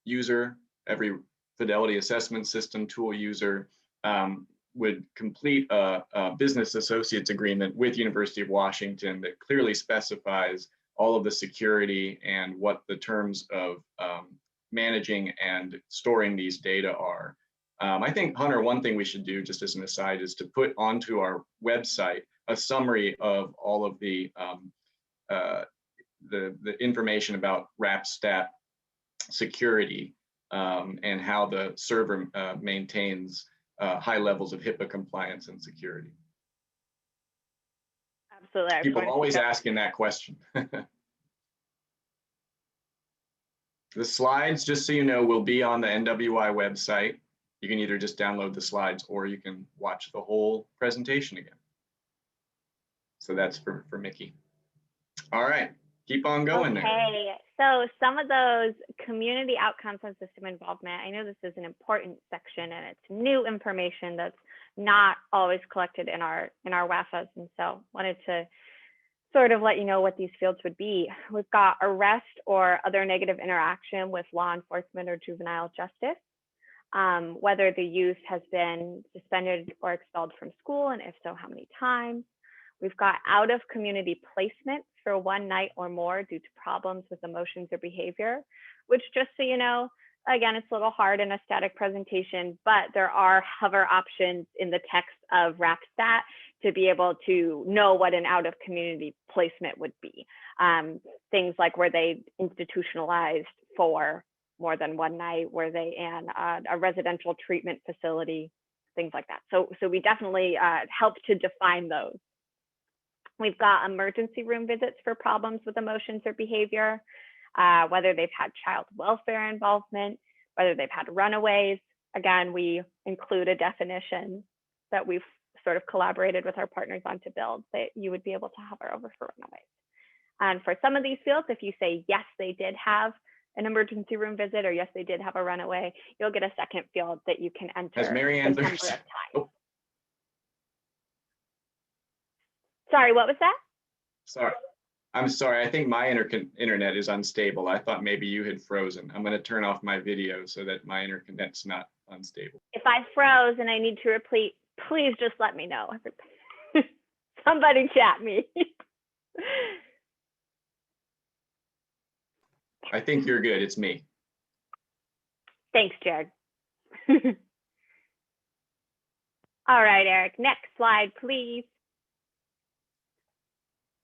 user, every Fidelity assessment system tool user would complete a business associates agreement with University of Washington that clearly specifies all of the security and what the terms of managing and storing these data are. I think, Hunter, one thing we should do, just as an aside, is to put onto our website a summary of all of the information about WrapStat security and how the server maintains high levels of HIPAA compliance and security. Absolutely. People always asking that question. The slides, just so you know, will be on the NWI website. You can either just download the slides or you can watch the whole presentation again. So that's for Mickey. All right, keep on going there. Okay, so some of those community outcomes and system involvement, I know this is an important section and it's new information that's not always collected in our WAFAs, and so wanted to sort of let you know what these fields would be. We've got arrest or other negative interaction with law enforcement or juvenile justice, whether the youth has been suspended or expelled from school, and if so, how many times. We've got out of community placement for 1 night or more due to problems with emotions or behavior, which, just so you know, again, it's a little hard in a static presentation, but there are hover options in the text of WrapStat to be able to know what an out of community placement would be. Things like, were they institutionalized for more than one night? Were they in a residential treatment facility? Things like that. So we definitely help to define those. We've got emergency room visits for problems with emotions or behavior, whether they've had child welfare involvement, whether they've had runaways. Again, we include a definition that we've sort of collaborated with our partners on to build that you would be able to hover over for runaways. And for some of these fields, if you say, yes, they did have an emergency room visit, or yes, they did have a runaway, you'll get a second field that you can enter Has Mary Ann the number of there's- times. Oh, Sorry, what was that? sorry. I'm sorry. I think my internet is unstable. I thought maybe you had frozen. I'm going to turn off my video so that my internet's not unstable. If I froze and I need to repeat, please just let me know. Somebody chat me. I think you're good. It's me. Thanks, Jared. All right, Eric, next slide, please.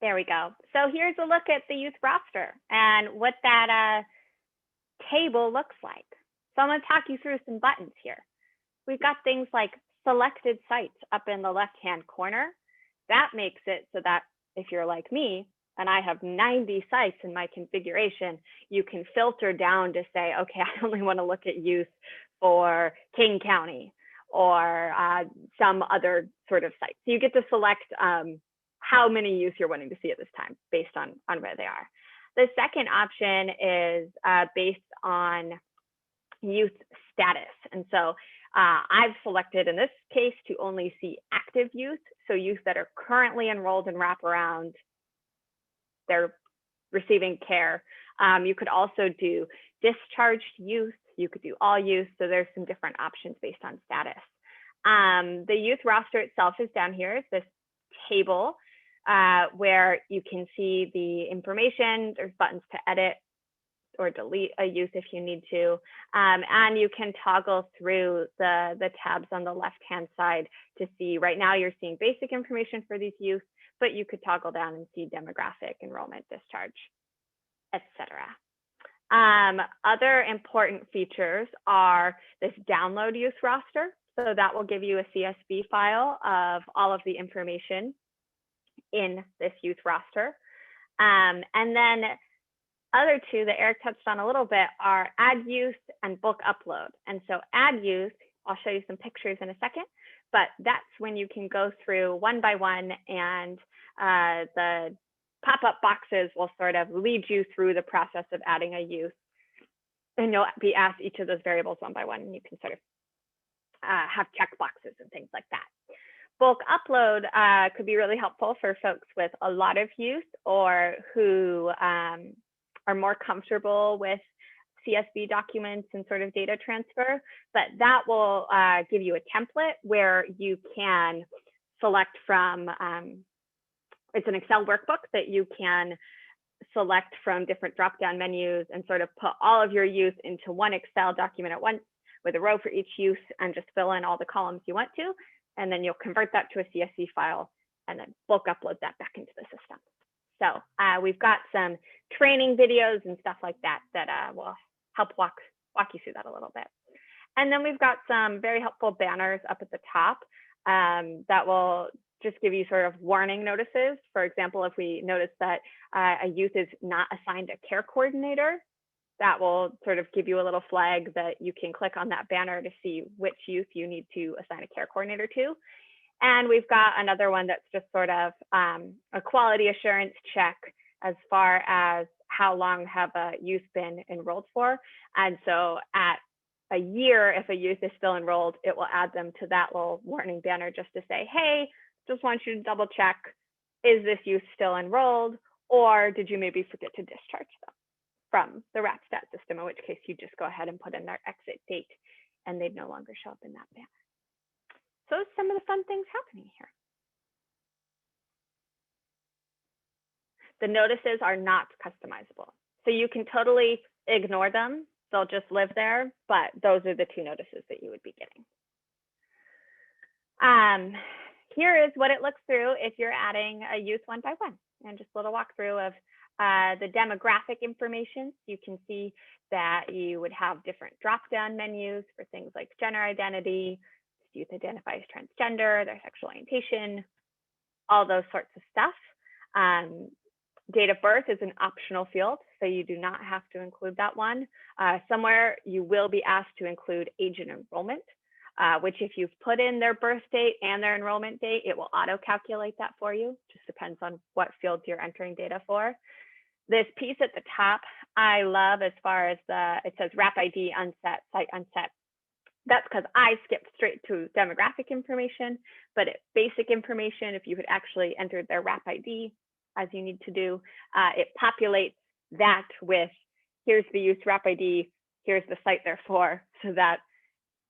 There we go. So here's a look at the youth roster and what that table looks like. So I'm going to talk you through some buttons here. We've got things like selected sites up in the left-hand corner. That makes it so that if you're like me and I have 90 sites in my configuration, you can filter down to say, okay, I only want to look at youth for King County or some other sort of site. So you get to select how many youth you're wanting to see at this time based on where they are. The second option is based on youth status. And so I've selected in this case to only see active youth. So youth that are currently enrolled in Wraparound, they're receiving care. You could also do discharged youth. You could do all youth. So there's some different options based on status. The youth roster itself is down here. It's this table where you can see the information. There's buttons to edit or delete a youth if you need to. And you can toggle through the tabs on the left-hand side to see, right now you're seeing basic information for these youth, but you could toggle down and see demographic, enrollment, discharge, etc. Other important features are this download youth roster. So that will give you a CSV file of all of the information in this youth roster. And then other two that Eric touched on a little bit are add youth and book upload. And so add youth, I'll show you some pictures in a second, but that's when you can go through one by one and the pop-up boxes will sort of lead you through the process of adding a youth. And you'll be asked each of those variables one by one, and you can sort of have check boxes and things like that. Bulk upload could be really helpful for folks with a lot of youth or who are more comfortable with CSV documents and sort of data transfer, but that will give you a template where you can select from, it's an Excel workbook that you can select from different drop-down menus and sort of put all of your youth into one Excel document at once with a row for each youth and just fill in all the columns you want to. And then you'll convert that to a CSV file and then bulk upload that back into the system. So we've got some training videos and stuff like that that will help walk you through that a little bit. And then we've got some very helpful banners up at the top that will just give you sort of warning notices. For example, if we notice that a youth is not assigned a care coordinator, that will sort of give you a little flag that you can click on that banner to see which youth you need to assign a care coordinator to. And we've got another one that's just sort of a quality assurance check as far as how long have a youth been enrolled for. And so at a year, if a youth is still enrolled, it will add them to that little warning banner just to say, hey, just want you to double check, is this youth still enrolled? Or did you maybe forget to discharge them from the WrapStat system, in which case you just go ahead and put in their exit date and they'd no longer show up in that banner. So some of the fun things happening here. The notices are not customizable. So you can totally ignore them they'll just live there, but those are the two notices that you would be getting. Here is what it looks through if you're adding a use one by one, and just a little walkthrough of the demographic information. You can see that you would have different drop-down menus for things like gender identity, youth identifies transgender, their sexual orientation, all those sorts of stuff. Date of birth is an optional field, so you do not have to include that one. Somewhere you will be asked to include age and enrollment, which if you've put in their birth date and their enrollment date, it will auto-calculate that for you. Just depends on what fields you're entering data for. This piece at the top, I love as far as it says Wrap ID unset, site unset. That's because I skipped straight to demographic information, but basic information, if you had actually entered their Wrap ID as you need to do, it populates that with, here's the use Wrap ID, here's the site therefore, so that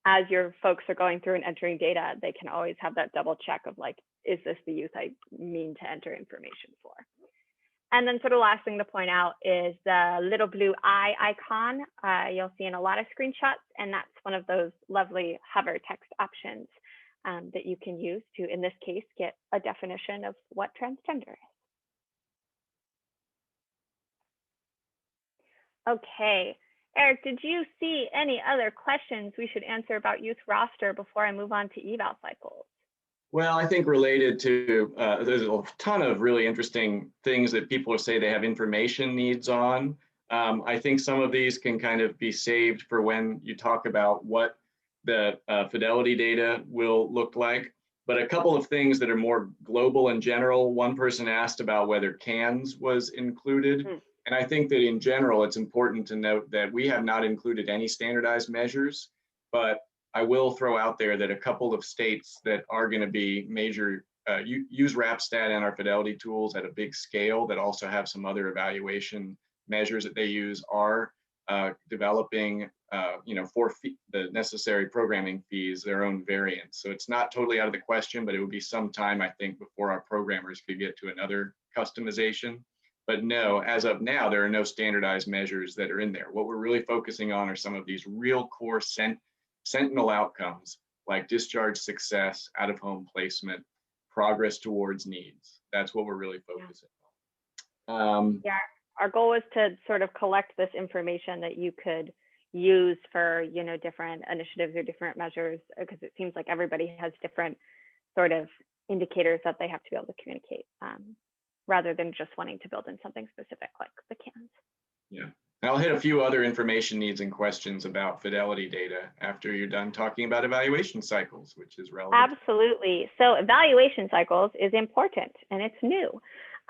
as your folks are going through and entering data, they can always have that double check of like, is this the use I mean to enter information for? And then sort of last thing to point out is the little blue eye icon. You'll see in a lot of screenshots, and that's one of those lovely hover text options that you can use to, in this case, get a definition of what transgender is. Okay, Eric, did you see any other questions we should answer about youth roster before I move on to eval cycles? Well, I think related to, there's a ton of really interesting things that people say they have information needs on. I think some of these can kind of be saved for when you talk about what the Fidelity data will look like. But a couple of things that are more global and general. One person asked about whether CANS was included. And I think that in general, it's important to note that we have not included any standardized measures, but I will throw out there that a couple of states that are going to be major, use WrapStat and our Fidelity tools at a big scale that also have some other evaluation measures that they use are developing, for the necessary programming fees, their own variants. So it's not totally out of the question, but it would be some time, I think, before our programmers could get to another customization. But no, as of now, there are no standardized measures that are in there. What we're really focusing on are some of these real core sentinel outcomes like discharge success, out-of-home placement, progress towards needs. That's what we're really focusing on. Yeah, our goal is to sort of collect this information that you could use for, different initiatives or different measures, because it seems like everybody has different sort of indicators that they have to be able to communicate, rather than just wanting to build in something specific like the CANs. Yeah. I'll hit a few other information needs and questions about Fidelity data after you're done talking about evaluation cycles, which is relevant. Absolutely. So evaluation cycles is important and it's new.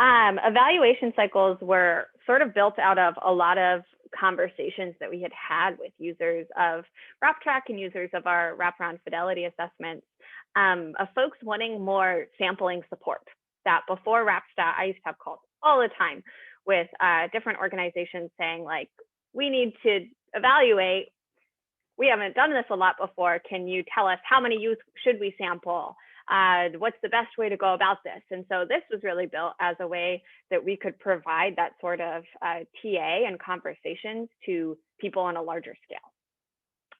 Evaluation cycles were sort of built out of a lot of conversations that we had with users of WrapTrack and users of our Wraparound Fidelity assessments, of folks wanting more sampling support. That before WrapStat, I used to have calls all the time with different organizations saying like, we need to evaluate, we haven't done this a lot before, can you tell us how many youth should we sample? What's the best way to go about this? And so this was really built as a way that we could provide that sort of TA and conversations to people on a larger scale.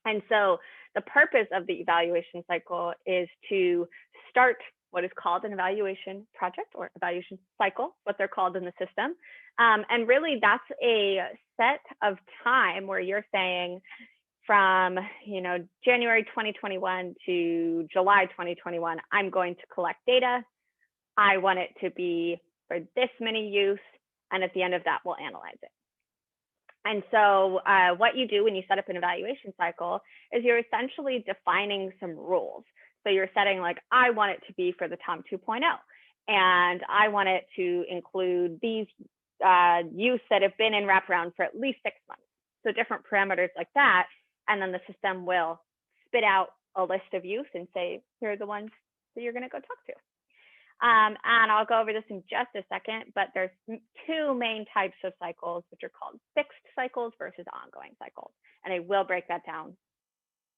And so the purpose of the evaluation cycle is to start what is called an evaluation project or evaluation cycle, what they're called in the system. And really that's a set of time where you're saying from January 2021 to July 2021, I'm going to collect data. I want it to be for this many youth, and at the end of that, we'll analyze it. And so what you do when you set up an evaluation cycle is you're essentially defining some rules. So you're setting like, I want it to be for the TOM 2.0, and I want it to include these youth that have been in Wraparound for at least 6 months. So different parameters like that. And then the system will spit out a list of youth and say, here are the ones that you're going to go talk to. And I'll go over this in just a second, but there's two main types of cycles, which are called fixed cycles versus ongoing cycles. And I will break that down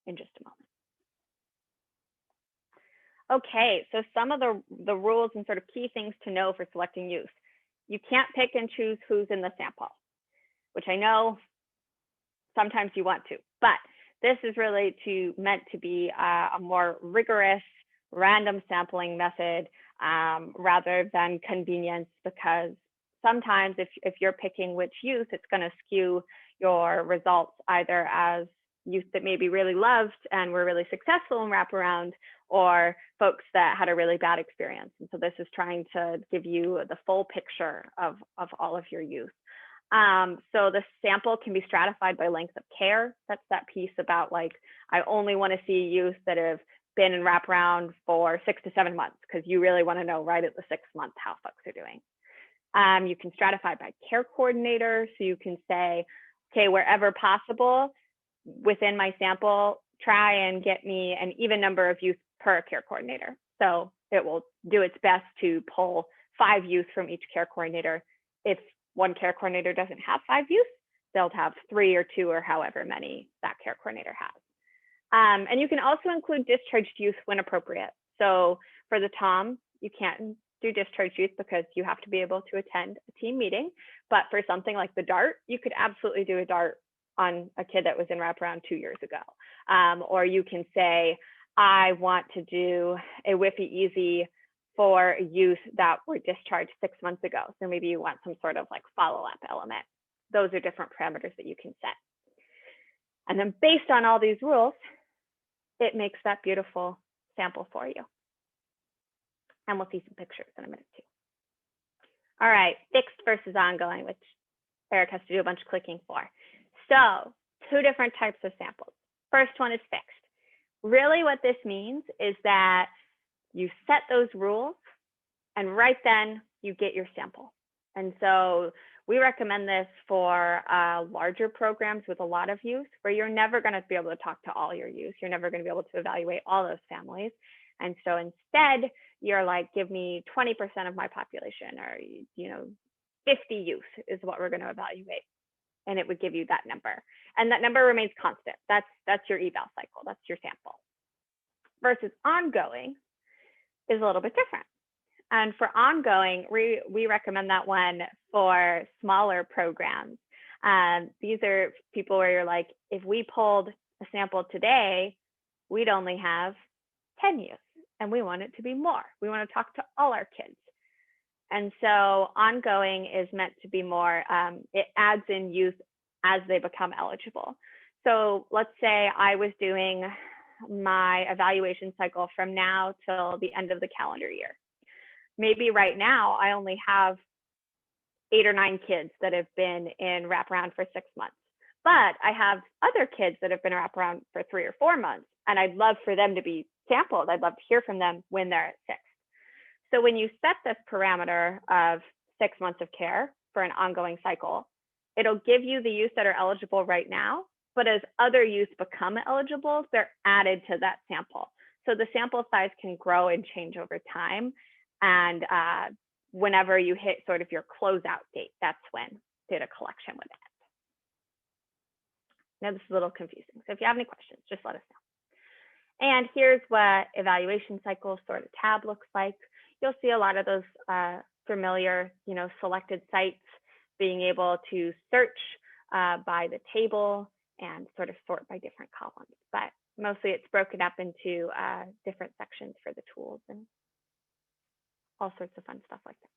in just a moment. Okay, so some of the rules and sort of key things to know for selecting youth. You can't pick and choose who's in the sample, which I know sometimes you want to, but this is really meant to be a more rigorous random sampling method rather than convenience, because sometimes if you're picking which youth, it's going to skew your results either as youth that maybe really loved and were really successful in wraparound, or folks that had a really bad experience. And so this is trying to give you the full picture of all of your youth. So the sample can be stratified by length of care. That's that piece about like, I only want to see youth that have been in wraparound for 6 to 7 months, because you really want to know right at the 6th month how folks are doing. You can stratify by care coordinator. So you can say, okay, wherever possible within my sample, try and get me an even number of youth per care coordinator. So it will do its best to pull 5 youth from each care coordinator. If one care coordinator doesn't have 5 youth, they'll have 3 or 2 or however many that care coordinator has. And you can also include discharged youth when appropriate. So for the TOM, you can't do discharged youth because you have to be able to attend a team meeting. But for something like the DART, you could absolutely do a DART on a kid that was in wraparound 2 years ago. Or you can say, I want to do a WIFI easy for youth that were discharged 6 months ago. So maybe you want some sort of like follow-up element. Those are different parameters that you can set. And then based on all these rules, it makes that beautiful sample for you. And we'll see some pictures in a minute too. All right, fixed versus ongoing, which Eric has to do a bunch of clicking for. So 2 different types of samples. First one is fixed. Really what this means is that you set those rules and right then you get your sample. And so we recommend this for larger programs with a lot of youth, where you're never going to be able to talk to all your youth. You're never going to be able to evaluate all those families. And so instead, you're like, give me 20% of my population, or 50 youth is what we're going to evaluate. And it would give you that number. And that number remains constant. That's your eval cycle. That's your sample. Versus ongoing is a little bit different. And for ongoing, we recommend that one for smaller programs. These are people where you're like, if we pulled a sample today, we'd only have 10 youth, and we want it to be more. We want to talk to all our kids. And so ongoing is meant to be more, it adds in youth as they become eligible. So let's say I was doing my evaluation cycle from now till the end of the calendar year. Maybe right now I only have 8 or 9 kids that have been in wraparound for 6 months, but I have other kids that have been wraparound for 3 or 4 months, and I'd love for them to be sampled. I'd love to hear from them when they're at 6. So when you set this parameter of 6 months of care for an ongoing cycle, it'll give you the youth that are eligible right now, but as other youth become eligible, they're added to that sample. So the sample size can grow and change over time. And whenever you hit sort of your closeout date, that's when data collection would end. Now this is a little confusing. So if you have any questions, just let us know. And here's what evaluation cycle sort of tab looks like. You'll see a lot of those familiar, selected sites, being able to search by the table and sort of sort by different columns. But mostly it's broken up into different sections for the tools and all sorts of fun stuff like that.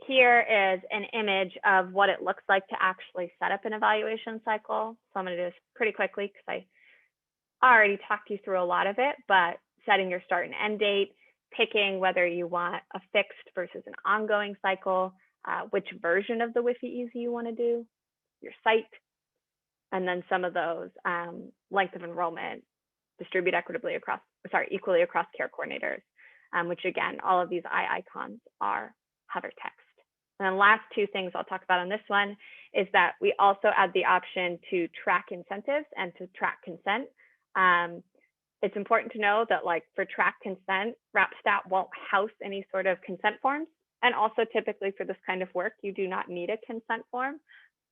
Here is an image of what it looks like to actually set up an evaluation cycle. So I'm going to do this pretty quickly because I already talked you through a lot of it, but setting your start and end date, picking whether you want a fixed versus an ongoing cycle, which version of the WIFI easy you want to do, your site, and then some of those length of enrollment, distribute equitably across, equally across care coordinators, which again, all of these eye icons are hover text. And then last 2 things I'll talk about on this one is that we also add the option to track incentives and to track consent. It's important to know that like for track consent, WrapStat won't house any sort of consent forms. And also typically for this kind of work, you do not need a consent form.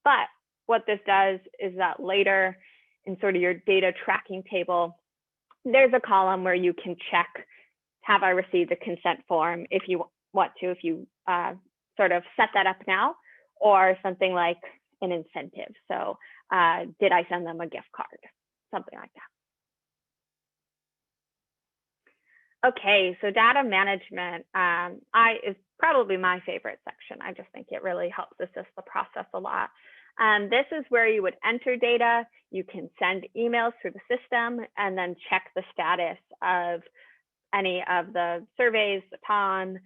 But what this does is that later in sort of your data tracking table, there's a column where you can check, have I received a consent form if you want to, if you sort of set that up now, or something like an incentive. So did I send them a gift card? Something like that. Okay, so data management is probably my favorite section. I just think it really helps assist the process a lot. This is where you would enter data. You can send emails through the system and then check the status of any of the surveys, the TOM,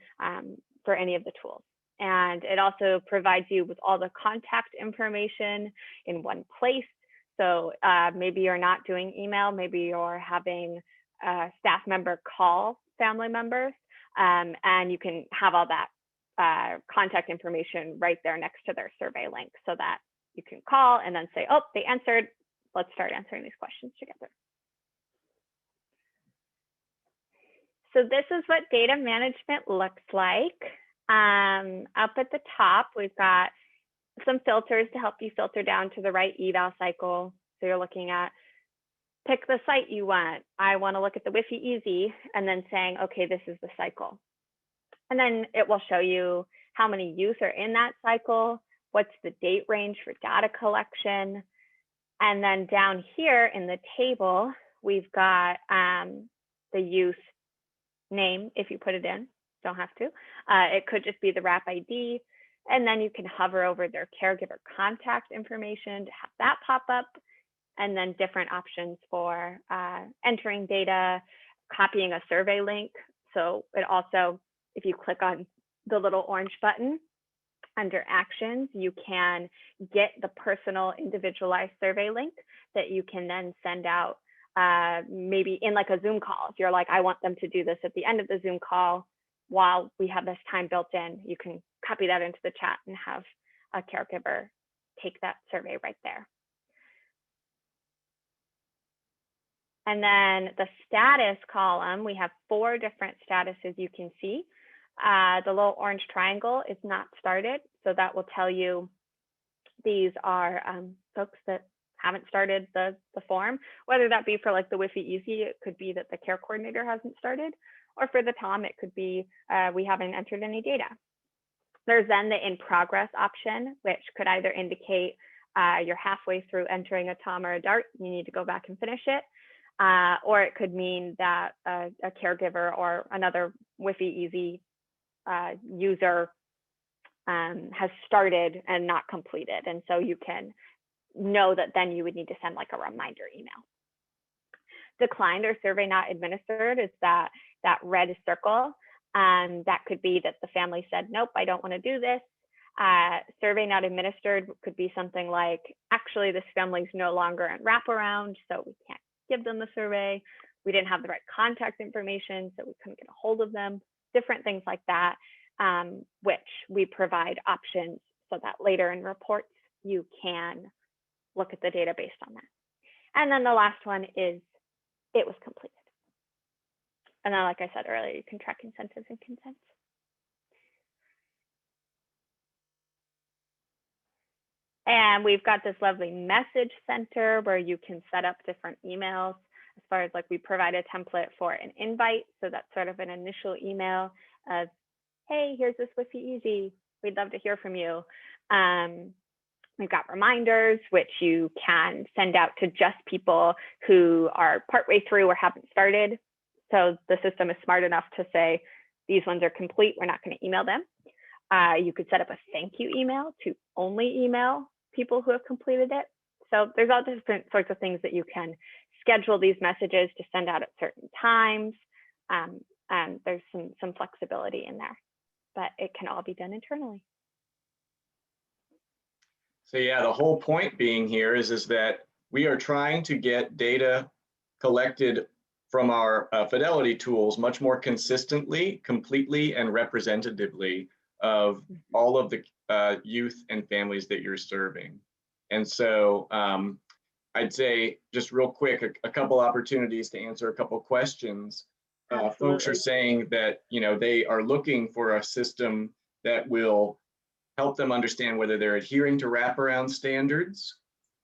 for any of the tools. And it also provides you with all the contact information in one place. So maybe you're not doing email, maybe you're having a staff member call family members, and you can have all that contact information right there next to their survey link so that you can call and then say, oh, they answered, let's start answering these questions together. So this is what data management looks like. Up at the top, we've got some filters to help you filter down to the right eval cycle. So you're looking at, pick the site you want. I want to look at the Wi-Fi Easy, and then saying, okay, this is the cycle. And then it will show you how many youth are in that cycle, what's the date range for data collection. And then down here in the table, we've got the youth name, if you put it in, don't have to. It could just be the WRAP ID. And then you can hover over their caregiver contact information to have that pop up. And then different options for entering data, copying a survey link. So it also, if you click on the little orange button under actions, you can get the personal individualized survey link that you can then send out maybe in like a Zoom call. If you're like, I want them to do this at the end of the Zoom call while we have this time built in, you can copy that into the chat and have a caregiver take that survey right there. And then the status column, we have 4 different statuses you can see. The little orange triangle is not started. So that will tell you these are folks that haven't started the form, whether that be for like the Wi-Fi Easy, it could be that the care coordinator hasn't started, or for the TOM, it could be we haven't entered any data. There's then the in progress option, which could either indicate you're halfway through entering a TOM or a DART, you need to go back and finish it. Or it could mean that a caregiver or another Wi-Fi Easy user has started and not completed. And so you can know that then you would need to send like a reminder email. Declined or survey not administered is that red circle. That could be that the family said, nope, I don't want to do this. Survey not administered could be something like, actually, this family's no longer in Wraparound, so we can't give them the survey. We didn't have the right contact information, so we couldn't get a hold of them. Different things like that, which we provide options so that later in reports, you can look at the data based on that. And then the last one is, it was completed. And then, like I said earlier, you can track incentives and consents. And we've got this lovely message center where you can set up different emails. As far as like, we provide a template for an invite. So that's sort of an initial email of, hey, here's this Wi-Fi Easy. We'd love to hear from you. We've got reminders, which you can send out to just people who are partway through or haven't started. So the system is smart enough to say, these ones are complete, we're not going to email them. You could set up a thank you email to only email people who have completed it. So there's all different sorts of things that you can schedule these messages to send out at certain times. And there's some flexibility in there, but it can all be done internally. So yeah, the whole point being here is that we are trying to get data collected from our Fidelity tools much more consistently, completely, and representatively of all of the youth and families that you're serving. And so I'd say just real quick, a couple opportunities to answer a couple questions. Folks are saying that, you know, they are looking for a system that will help them understand whether they're adhering to wraparound standards.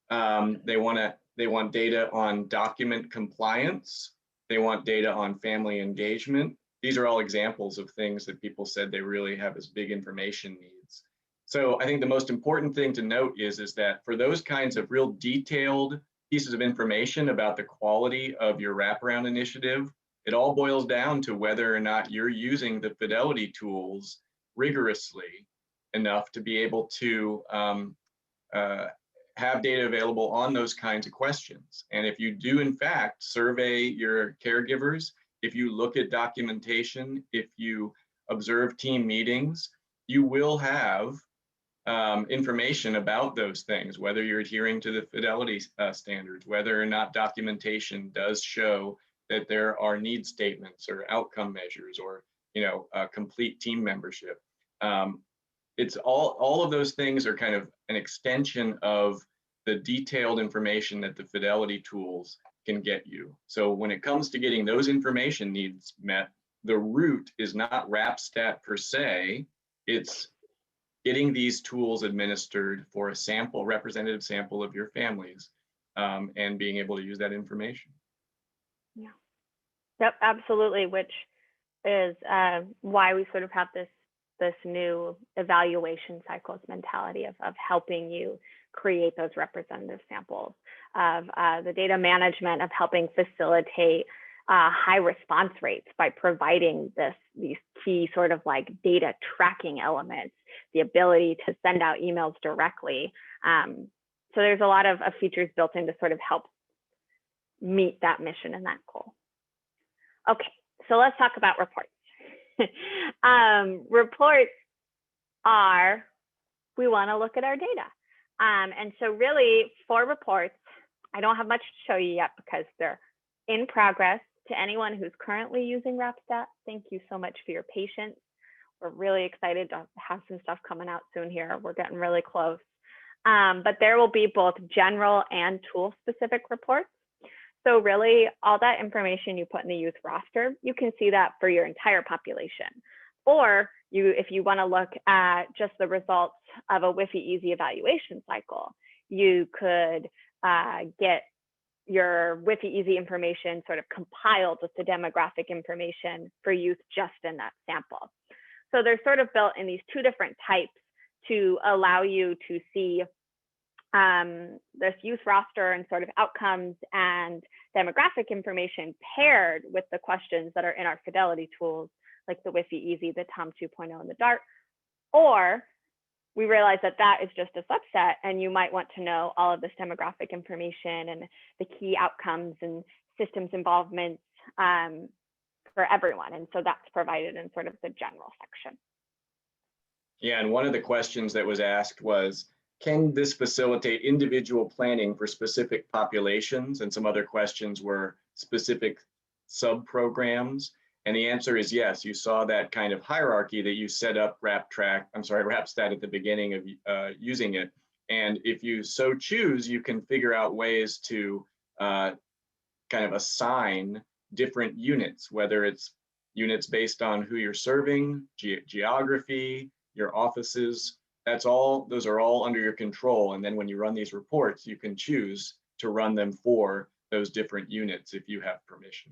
They want data on document compliance. They want data on family engagement. These are all examples of things that people said they really have as big information needs. So I think the most important thing to note is that for those kinds of real detailed pieces of information about the quality of your wraparound initiative, it all boils down to whether or not you're using the Fidelity tools rigorously enough to be able to uh, have data available on those kinds of questions. And if you do, in fact, survey your caregivers, if you look at documentation, if you observe team meetings, you will have information about those things, whether you're adhering to the Fidelity standards, whether or not documentation does show that there are need statements or outcome measures or complete team membership. It's all of those things are kind of an extension of the detailed information that the Fidelity tools can get you. So when it comes to getting those information needs met, the root is not WrapStat per se, it's getting these tools administered for a sample, representative sample of your families, and being able to use that information. Yeah, yep, absolutely, which is why we sort of have this new evaluation cycles mentality of helping you create those representative samples, of the data management, of helping facilitate high response rates by providing these key sort of like data tracking elements, the ability to send out emails directly. So there's a lot of features built in to sort of help meet that mission and that goal. Okay, so let's talk about reports. Reports are, we want to look at our data. And so really for reports, I don't have much to show you yet because they're in progress. To anyone who's currently using WrapStat, thank you so much for your patience. We're really excited to have some stuff coming out soon here. We're getting really close. But there will be both general and tool-specific reports. So really, all that information you put in the youth roster, you can see that for your entire population. Or if you want to look at just the results of a WIFI Easy evaluation cycle, you could get your WIFI Easy information sort of compiled with the demographic information for youth just in that sample. So they're sort of built in these two different types to allow you to see this youth roster and sort of outcomes and demographic information paired with the questions that are in our Fidelity tools, like the WIFI Easy, the Tom 2.0, and the DART. Or we realize that that is just a subset, and you might want to know all of this demographic information and the key outcomes and systems involvements for everyone. And so that's provided in sort of the general section. Yeah, and one of the questions that was asked was, can this facilitate individual planning for specific populations? And some other questions were specific sub-programs. And the answer is yes. You saw that kind of hierarchy that you set up WrapStat at the beginning of using it. And if you so choose, you can figure out ways to kind of assign different units, whether it's units based on who you're serving, geography, your offices. Those are all under your control. And then when you run these reports, you can choose to run them for those different units if you have permission.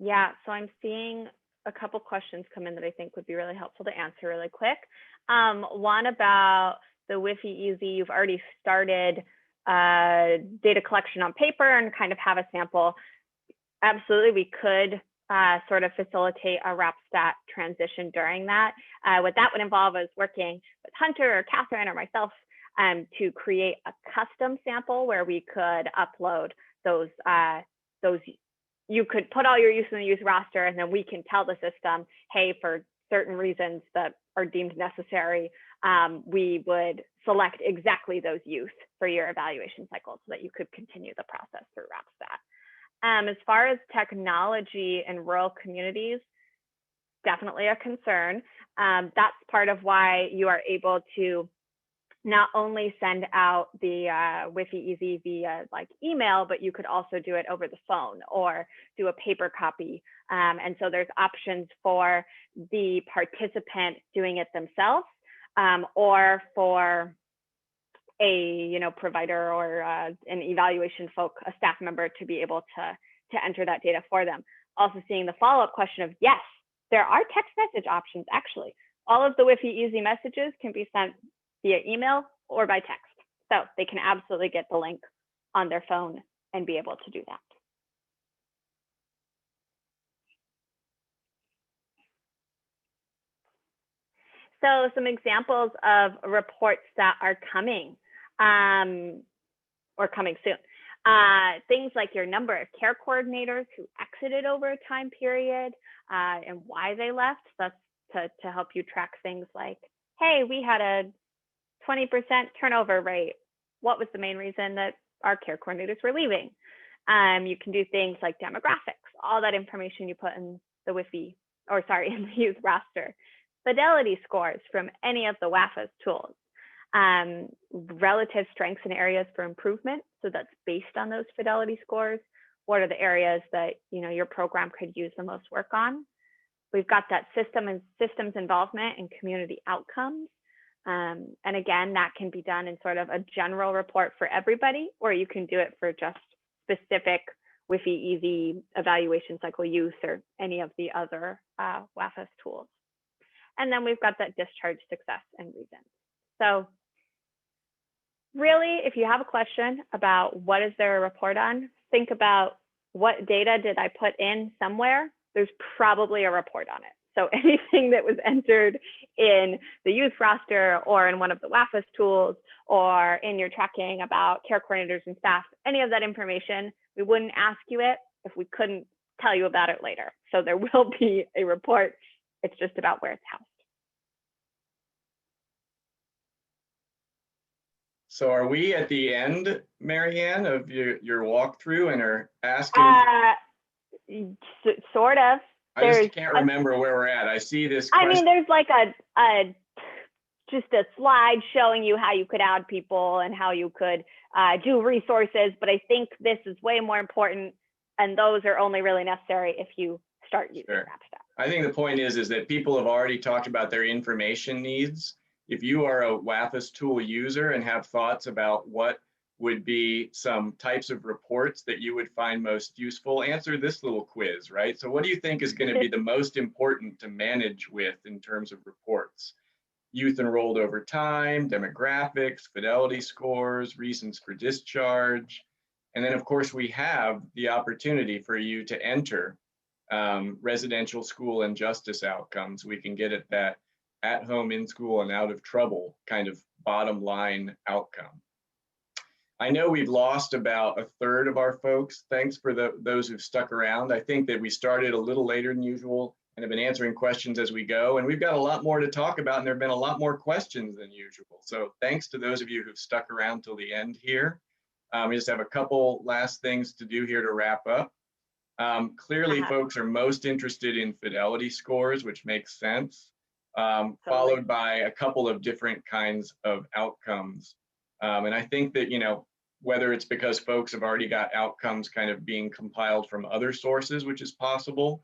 Yeah, so I'm seeing a couple questions come in that I think would be really helpful to answer really quick. One about the WIFI Easy. You've already started data collection on paper and kind of have a sample. Absolutely, we could sort of facilitate a WrapStat transition during that. What that would involve is working with Hunter or Catherine or myself to create a custom sample where we could upload those. You could put all your use in the youth roster, and then we can tell the system, hey, for certain reasons that are deemed necessary, we would select exactly those youth for your evaluation cycle so that you could continue the process through WrapStat. As far as technology in rural communities, definitely a concern. That's part of why you are able to not only send out the WIFI Easy via like email, but you could also do it over the phone or do a paper copy. And so there's options for the participant doing it themselves or for a provider or an evaluation folk, a staff member, to be able to enter that data for them. Also seeing the follow-up question of, yes, there are text message options, actually. All of the Wi-Fi Easy messages can be sent via email or by text. So they can absolutely get the link on their phone and be able to do that. So some examples of reports that are coming or coming soon. Things like your number of care coordinators who exited over a time period and why they left. That's to help you track things like, hey, we had a 20% turnover rate. What was the main reason that our care coordinators were leaving? You can do things like demographics, all that information you put in the Wi-Fi, or sorry, in the youth roster. Fidelity scores from any of the WAFA's tools. Relative strengths and areas for improvement. So that's based on those fidelity scores. What are the areas that your program could use the most work on? We've got that systems involvement and community outcomes. And again, that can be done in sort of a general report for everybody, or you can do it for just specific Wi-Fi Easy evaluation cycle use or any of the other WAFA's tools. And then we've got that discharge success and reasons. So really, if you have a question about what is there a report on, think about what data did I put in somewhere? There's probably a report on it. So anything that was entered in the youth roster or in one of the WAFA's tools or in your tracking about care coordinators and staff, any of that information, we wouldn't ask you it if we couldn't tell you about it later. So there will be a report. It's just about where it's housed. So are we at the end, Marianne, of your walkthrough and are asking? Sort of. I just can't remember where we're at. I see this question. I mean, there's like just a slide showing you how you could add people and how you could do resources, but I think this is way more important, and those are only really necessary if you start using WrapStat. I think the point is that people have already talked about their information needs. If you are a WAFA's tool user and have thoughts about what would be some types of reports that you would find most useful, answer this little quiz, right? So what do you think is going to be the most important to manage with in terms of reports? Youth enrolled over time, demographics, fidelity scores, reasons for discharge. And then of course we have the opportunity for you to enter residential school and justice outcomes. We can get at that at home, in school, and out of trouble kind of bottom line outcome. I know we've lost about a third of our folks. Thanks for those who've stuck around. I think that we started a little later than usual and have been answering questions as we go. And we've got a lot more to talk about, and there have been a lot more questions than usual. So thanks to those of you who've stuck around till the end here. We just have a couple last things to do here to wrap up. Clearly, folks are most interested in fidelity scores, which makes sense, followed by a couple of different kinds of outcomes. And I think that, whether it's because folks have already got outcomes kind of being compiled from other sources, which is possible,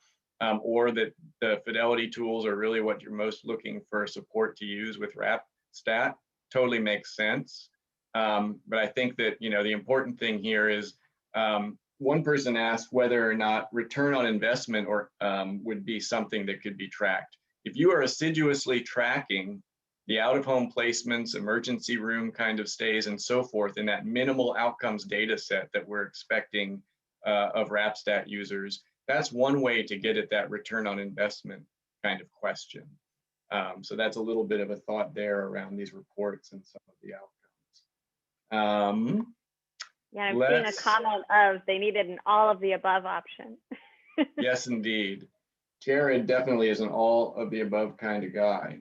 or that the fidelity tools are really what you're most looking for support to use with WrapStat, totally makes sense. But I think that, the important thing here is one person asked whether or not return on investment or would be something that could be tracked. If you are assiduously tracking the out-of-home placements, emergency room kind of stays, and so forth in that minimal outcomes data set that we're expecting of WrapStat users, that's one way to get at that return on investment kind of question. So that's a little bit of a thought there around these reports and some of the outcomes. Yeah, I've seen a comment of they needed an all of the above option. Yes, indeed. Jared definitely is an all of the above kind of guy.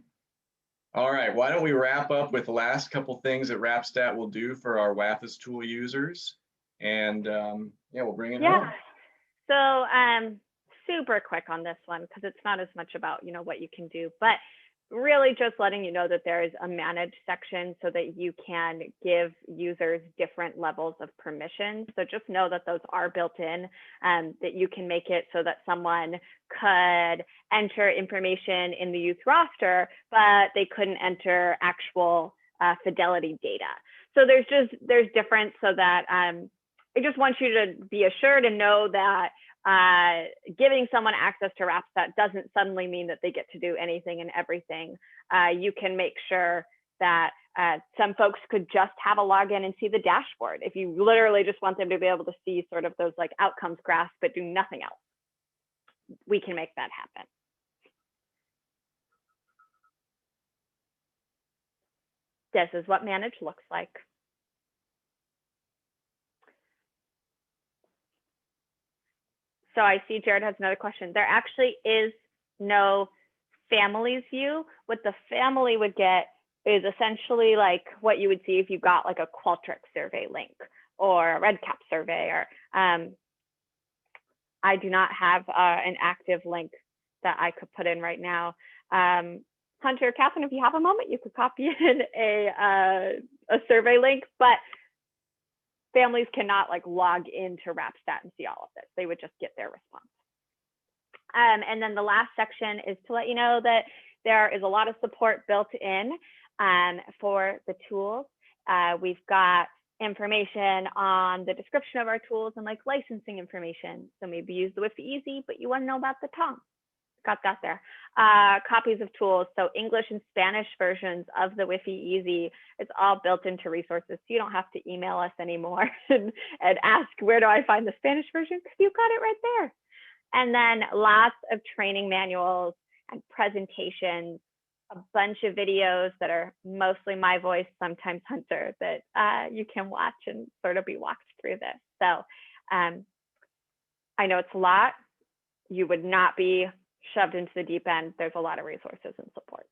All right, why don't we wrap up with the last couple things that WrapStat will do for our WAFA's tool users, and yeah, we'll bring it home. So super quick on this one because it's not as much about what you can do, but really just letting you know that there is a manage section so that you can give users different levels of permission. So just know that those are built in, that you can make it so that someone could enter information in the youth roster, but they couldn't enter actual fidelity data. So there's difference so that I just want you to be assured and know that giving someone access to WrapStat doesn't suddenly mean that they get to do anything and everything. You can make sure that some folks could just have a login and see the dashboard. If you literally just want them to be able to see sort of those like outcomes graphs, but do nothing else, we can make that happen. This is what manage looks like. So I see Jared has another question. There actually is no families view. What the family would get is essentially like what you would see if you got like a Qualtrics survey link or a RedCap survey, or I do not have an active link that I could put in right now. Hunter, Catherine, if you have a moment, you could copy in a survey link, but families cannot like log into WrapStat and see all of this. They would just get their response. And then the last section is to let you know that there is a lot of support built in for the tools. We've got information on the description of our tools and like licensing information. So maybe use the Wi-Fi Easy, but you want to know about the tongue. Got that there. Copies of tools, so English and Spanish versions of the Wi-Fi Easy. It's all built into resources, so you don't have to email us anymore and ask, where do I find the Spanish version? Because you've got it right there. And then lots of training manuals and presentations, a bunch of videos that are mostly my voice, sometimes Hunter, that you can watch and sort of be walked through this. So I know it's a lot. You would not be shoved into the deep end. There's a lot of resources and support.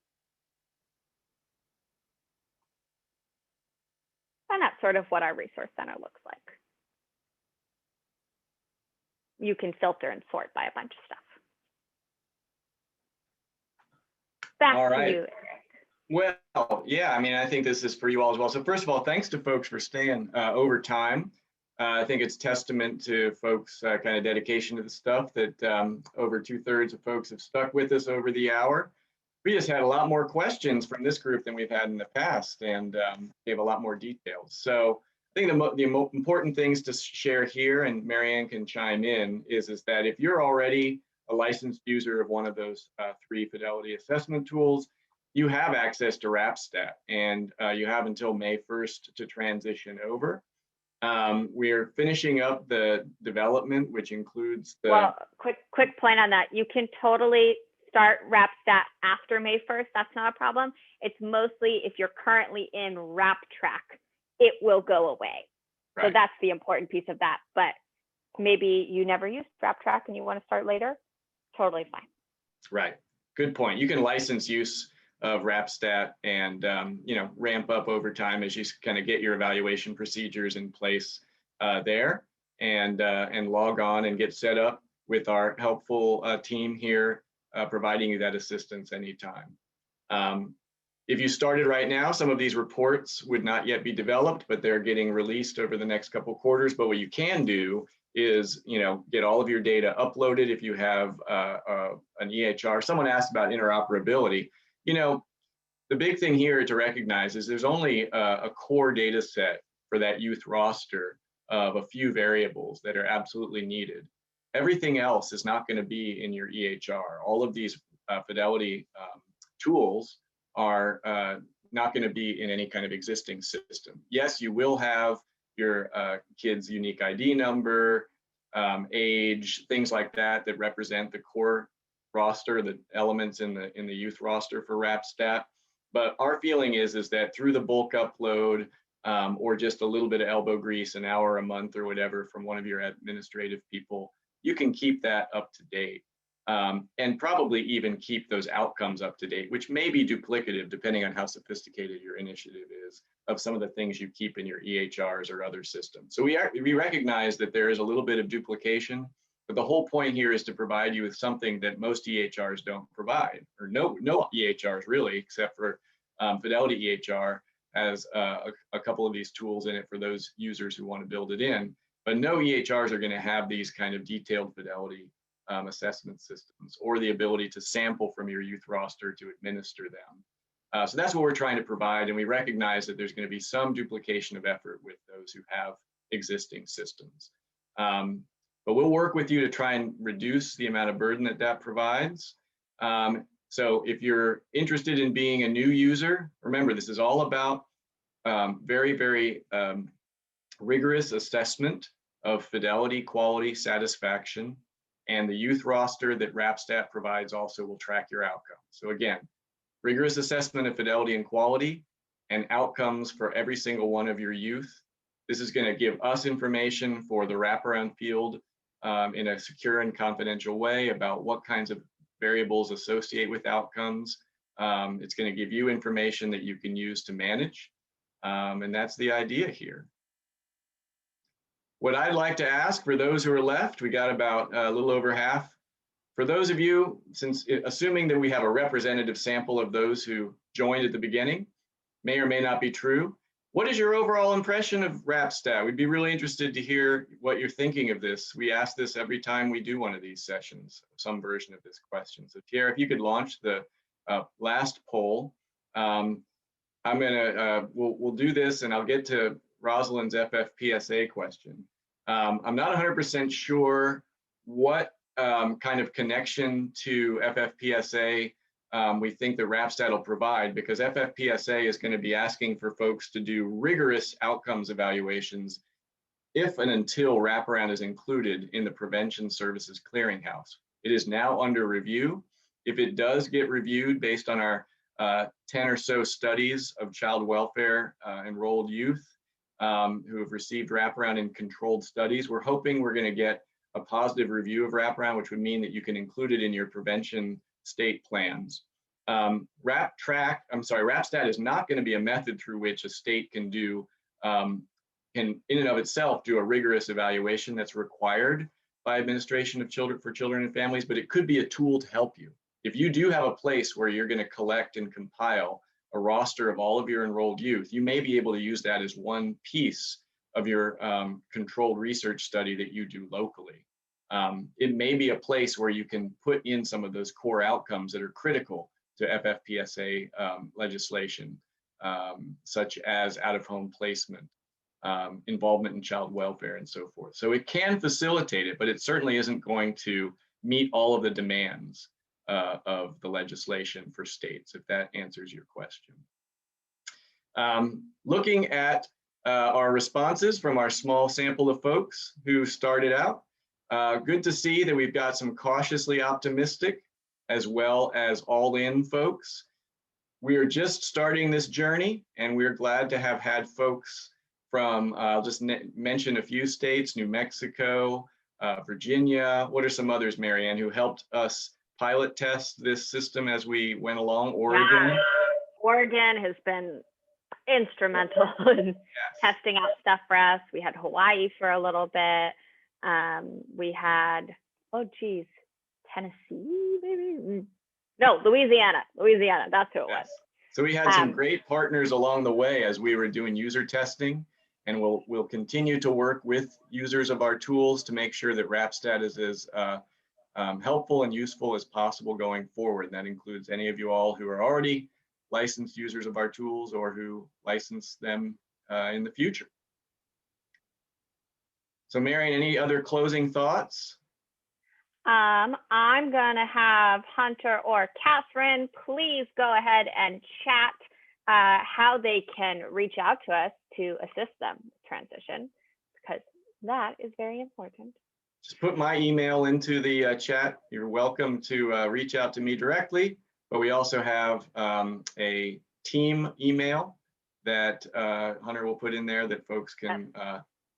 And that's sort of what our resource center looks like. You can filter and sort by a bunch of stuff. Back to you, Eric. Well, yeah, I mean, I think this is for you all as well. So first of all, thanks to folks for staying over time. I think it's testament to folks' kind of dedication to the stuff that over 2/3 of folks have stuck with us over the hour. We just had a lot more questions from this group than we've had in the past, and gave a lot more details. So I think the important things to share here, and Marianne can chime in, is that if you're already a licensed user of one of those 3 Fidelity assessment tools, you have access to WrapStat, and you have until May 1st to transition over. We're finishing up the development, which includes the— Well, quick point on that. You can totally start WrapStat after May 1st. That's not a problem. It's mostly if you're currently in WrapTrack, it will go away. Right. So that's the important piece of that. But maybe you never used WrapTrack and you want to start later, totally fine. Right. Good point. You can license use of WrapStat and ramp up over time as you kind of get your evaluation procedures in place there, and log on and get set up with our helpful team here, providing you that assistance anytime. If you started right now, some of these reports would not yet be developed, but they're getting released over the next couple quarters. But what you can do is, get all of your data uploaded if you have an EHR. Someone asked about interoperability. The big thing here to recognize is there's only a core data set for that youth roster of a few variables that are absolutely needed. Everything else is not going to be in your EHR. All of these Fidelity tools are not going to be in any kind of existing system. Yes, you will have your kid's unique ID number, age, things like that represent the core roster, the elements in the youth roster for WrapStat. But our feeling is that through the bulk upload, or just a little bit of elbow grease, an hour a month or whatever from one of your administrative people, you can keep that up to date, and probably even keep those outcomes up to date, which may be duplicative depending on how sophisticated your initiative is, of some of the things you keep in your EHRs or other systems. So we recognize that there is a little bit of duplication, but the whole point here is to provide you with something that most EHRs don't provide, or no EHRs really, except for Fidelity EHR has a couple of these tools in it for those users who want to build it in. But no EHRs are going to have these kind of detailed Fidelity assessment systems, or the ability to sample from your youth roster to administer them. So that's what we're trying to provide, and we recognize that there's going to be some duplication of effort with those who have existing systems. but we'll work with you to try and reduce the amount of burden that that provides. So if you're interested in being a new user, remember, this is all about very, very rigorous assessment of fidelity, quality, satisfaction, and the youth roster that WrapStat provides also will track your outcomes. So again, rigorous assessment of fidelity and quality and outcomes for every single one of your youth. This is going to give us information for the wraparound field in a secure and confidential way about what kinds of variables associate with outcomes. It's going to give you information that you can use to manage. And that's the idea here. What I'd like to ask for those who are left, we got about a little over half. For those of you, since assuming that we have a representative sample of those who joined at the beginning, may or may not be true, what is your overall impression of WrapStat? We'd be really interested to hear what you're thinking of this. We ask this every time we do one of these sessions, some version of this question. So Tierra, if you could launch the last poll. We'll do this and I'll get to Rosalind's FFPSA question. I'm not 100% sure what kind of connection to FFPSA we think that WrapStat will provide, because FFPSA is going to be asking for folks to do rigorous outcomes evaluations if and until wraparound is included in the Prevention Services Clearinghouse. It is now under review. If it does get reviewed based on our 10 or so studies of child welfare enrolled youth who have received wraparound in controlled studies, we're hoping we're going to get a positive review of wraparound, which would mean that you can include it in your prevention state plans. WrapStat is not going to be a method through which a state can do, can in and of itself do a rigorous evaluation that's required by administration of children for children and families, but it could be a tool to help you. If you do have a place where you're going to collect and compile a roster of all of your enrolled youth, you may be able to use that as one piece of your controlled research study that you do locally. It may be a place where you can put in some of those core outcomes that are critical to FFPSA legislation, such as out-of-home placement, involvement in child welfare, and so forth. So it can facilitate it, but it certainly isn't going to meet all of the demands of the legislation for states, if that answers your question. Looking at our responses from our small sample of folks who started out, good to see that we've got some cautiously optimistic as well as all-in folks. We are just starting this journey, and we're glad to have had folks from, I'll just mention a few states, New Mexico, Virginia. What are some others, Marianne, who helped us pilot test this system as we went along? Oregon? Yeah. Oregon has been instrumental in testing out stuff for us. We had Hawaii for a little bit. We had, Tennessee, maybe? No, Louisiana, that's who it was. So we had some great partners along the way as we were doing user testing, and we'll continue to work with users of our tools to make sure that WrapStat is as helpful and useful as possible going forward. That includes any of you all who are already licensed users of our tools or who license them in the future. So Marian, any other closing thoughts? I'm gonna have Hunter or Catherine please go ahead and chat how they can reach out to us to assist them with transition, because that is very important. Just put my email into the chat. You're welcome to reach out to me directly, but we also have a team email that Hunter will put in there that folks can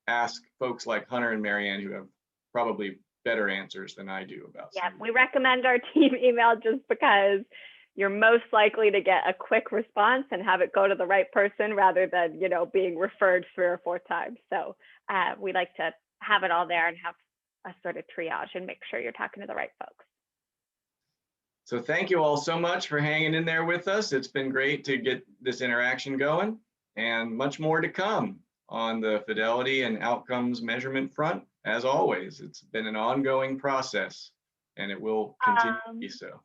ask folks like Hunter and Marianne, who have probably better answers than I do about. Yeah, we recommend our team email just because you're most likely to get a quick response and have it go to the right person rather than, you know, being referred 3 or 4 times. So we like to have it all there and have a sort of triage and make sure you're talking to the right folks. So thank you all so much for hanging in there with us. It's been great to get this interaction going, and much more to come on the fidelity and outcomes measurement front. As always, it's been an ongoing process, and it will continue to be so.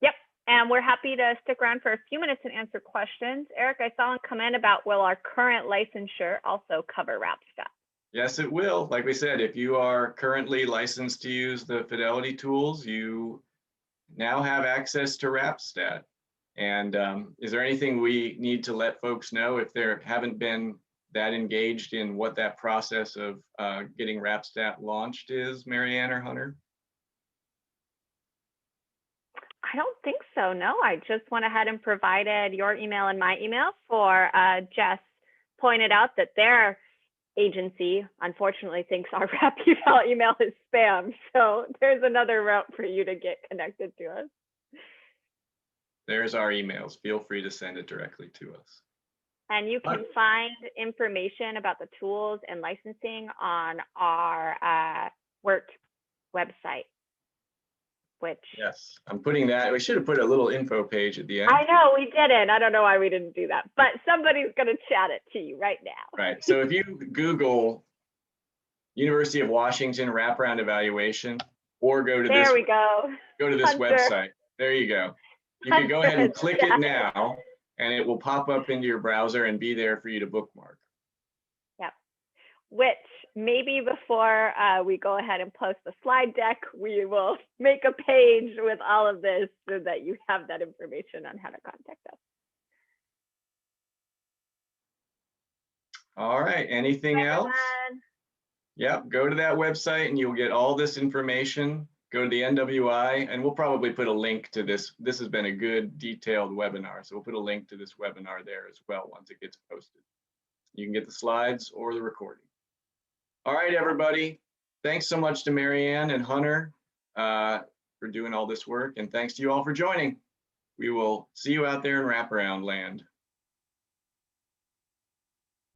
Yep, and we're happy to stick around for a few minutes and answer questions. Eric, I saw a comment about, will our current licensure also cover WrapStat? Yes, it will. Like we said, if you are currently licensed to use the Fidelity tools, you now have access to WrapStat. And is there anything we need to let folks know if they haven't been that engaged in what that process of getting WrapStat launched is, Marianne or Hunter? I don't think so. No, I just went ahead and provided your email and my email for Jess pointed out that their agency unfortunately thinks our WrapEval email is spam. So there's another route for you to get connected to us. There's our emails. Feel free to send it directly to us. And you can find information about the tools and licensing on our WRT website. Which yes, I'm putting that. We should have put a little info page at the end. I know we didn't. I don't know why we didn't do that, but somebody's going to chat it to you right now. Right. So if you Google University of Washington wraparound evaluation, or go to this. There we go. Go to this Hunter. website. There you go. You can go ahead and click it now, and it will pop up into your browser and be there for you to bookmark. Yep. Which maybe before we go ahead and post the slide deck, we will make a page with all of this so that you have that information on how to contact us. All right, anything else? Yep, go to that website and you'll get all this information. Go to the NWI, and we'll probably put a link to this. This has been a good detailed webinar, so we'll put a link to this webinar there as well once it gets posted. You can get the slides or the recording. All right, everybody. Thanks so much to Marianne and Hunter for doing all this work, and thanks to you all for joining. We will see you out there in wraparound land.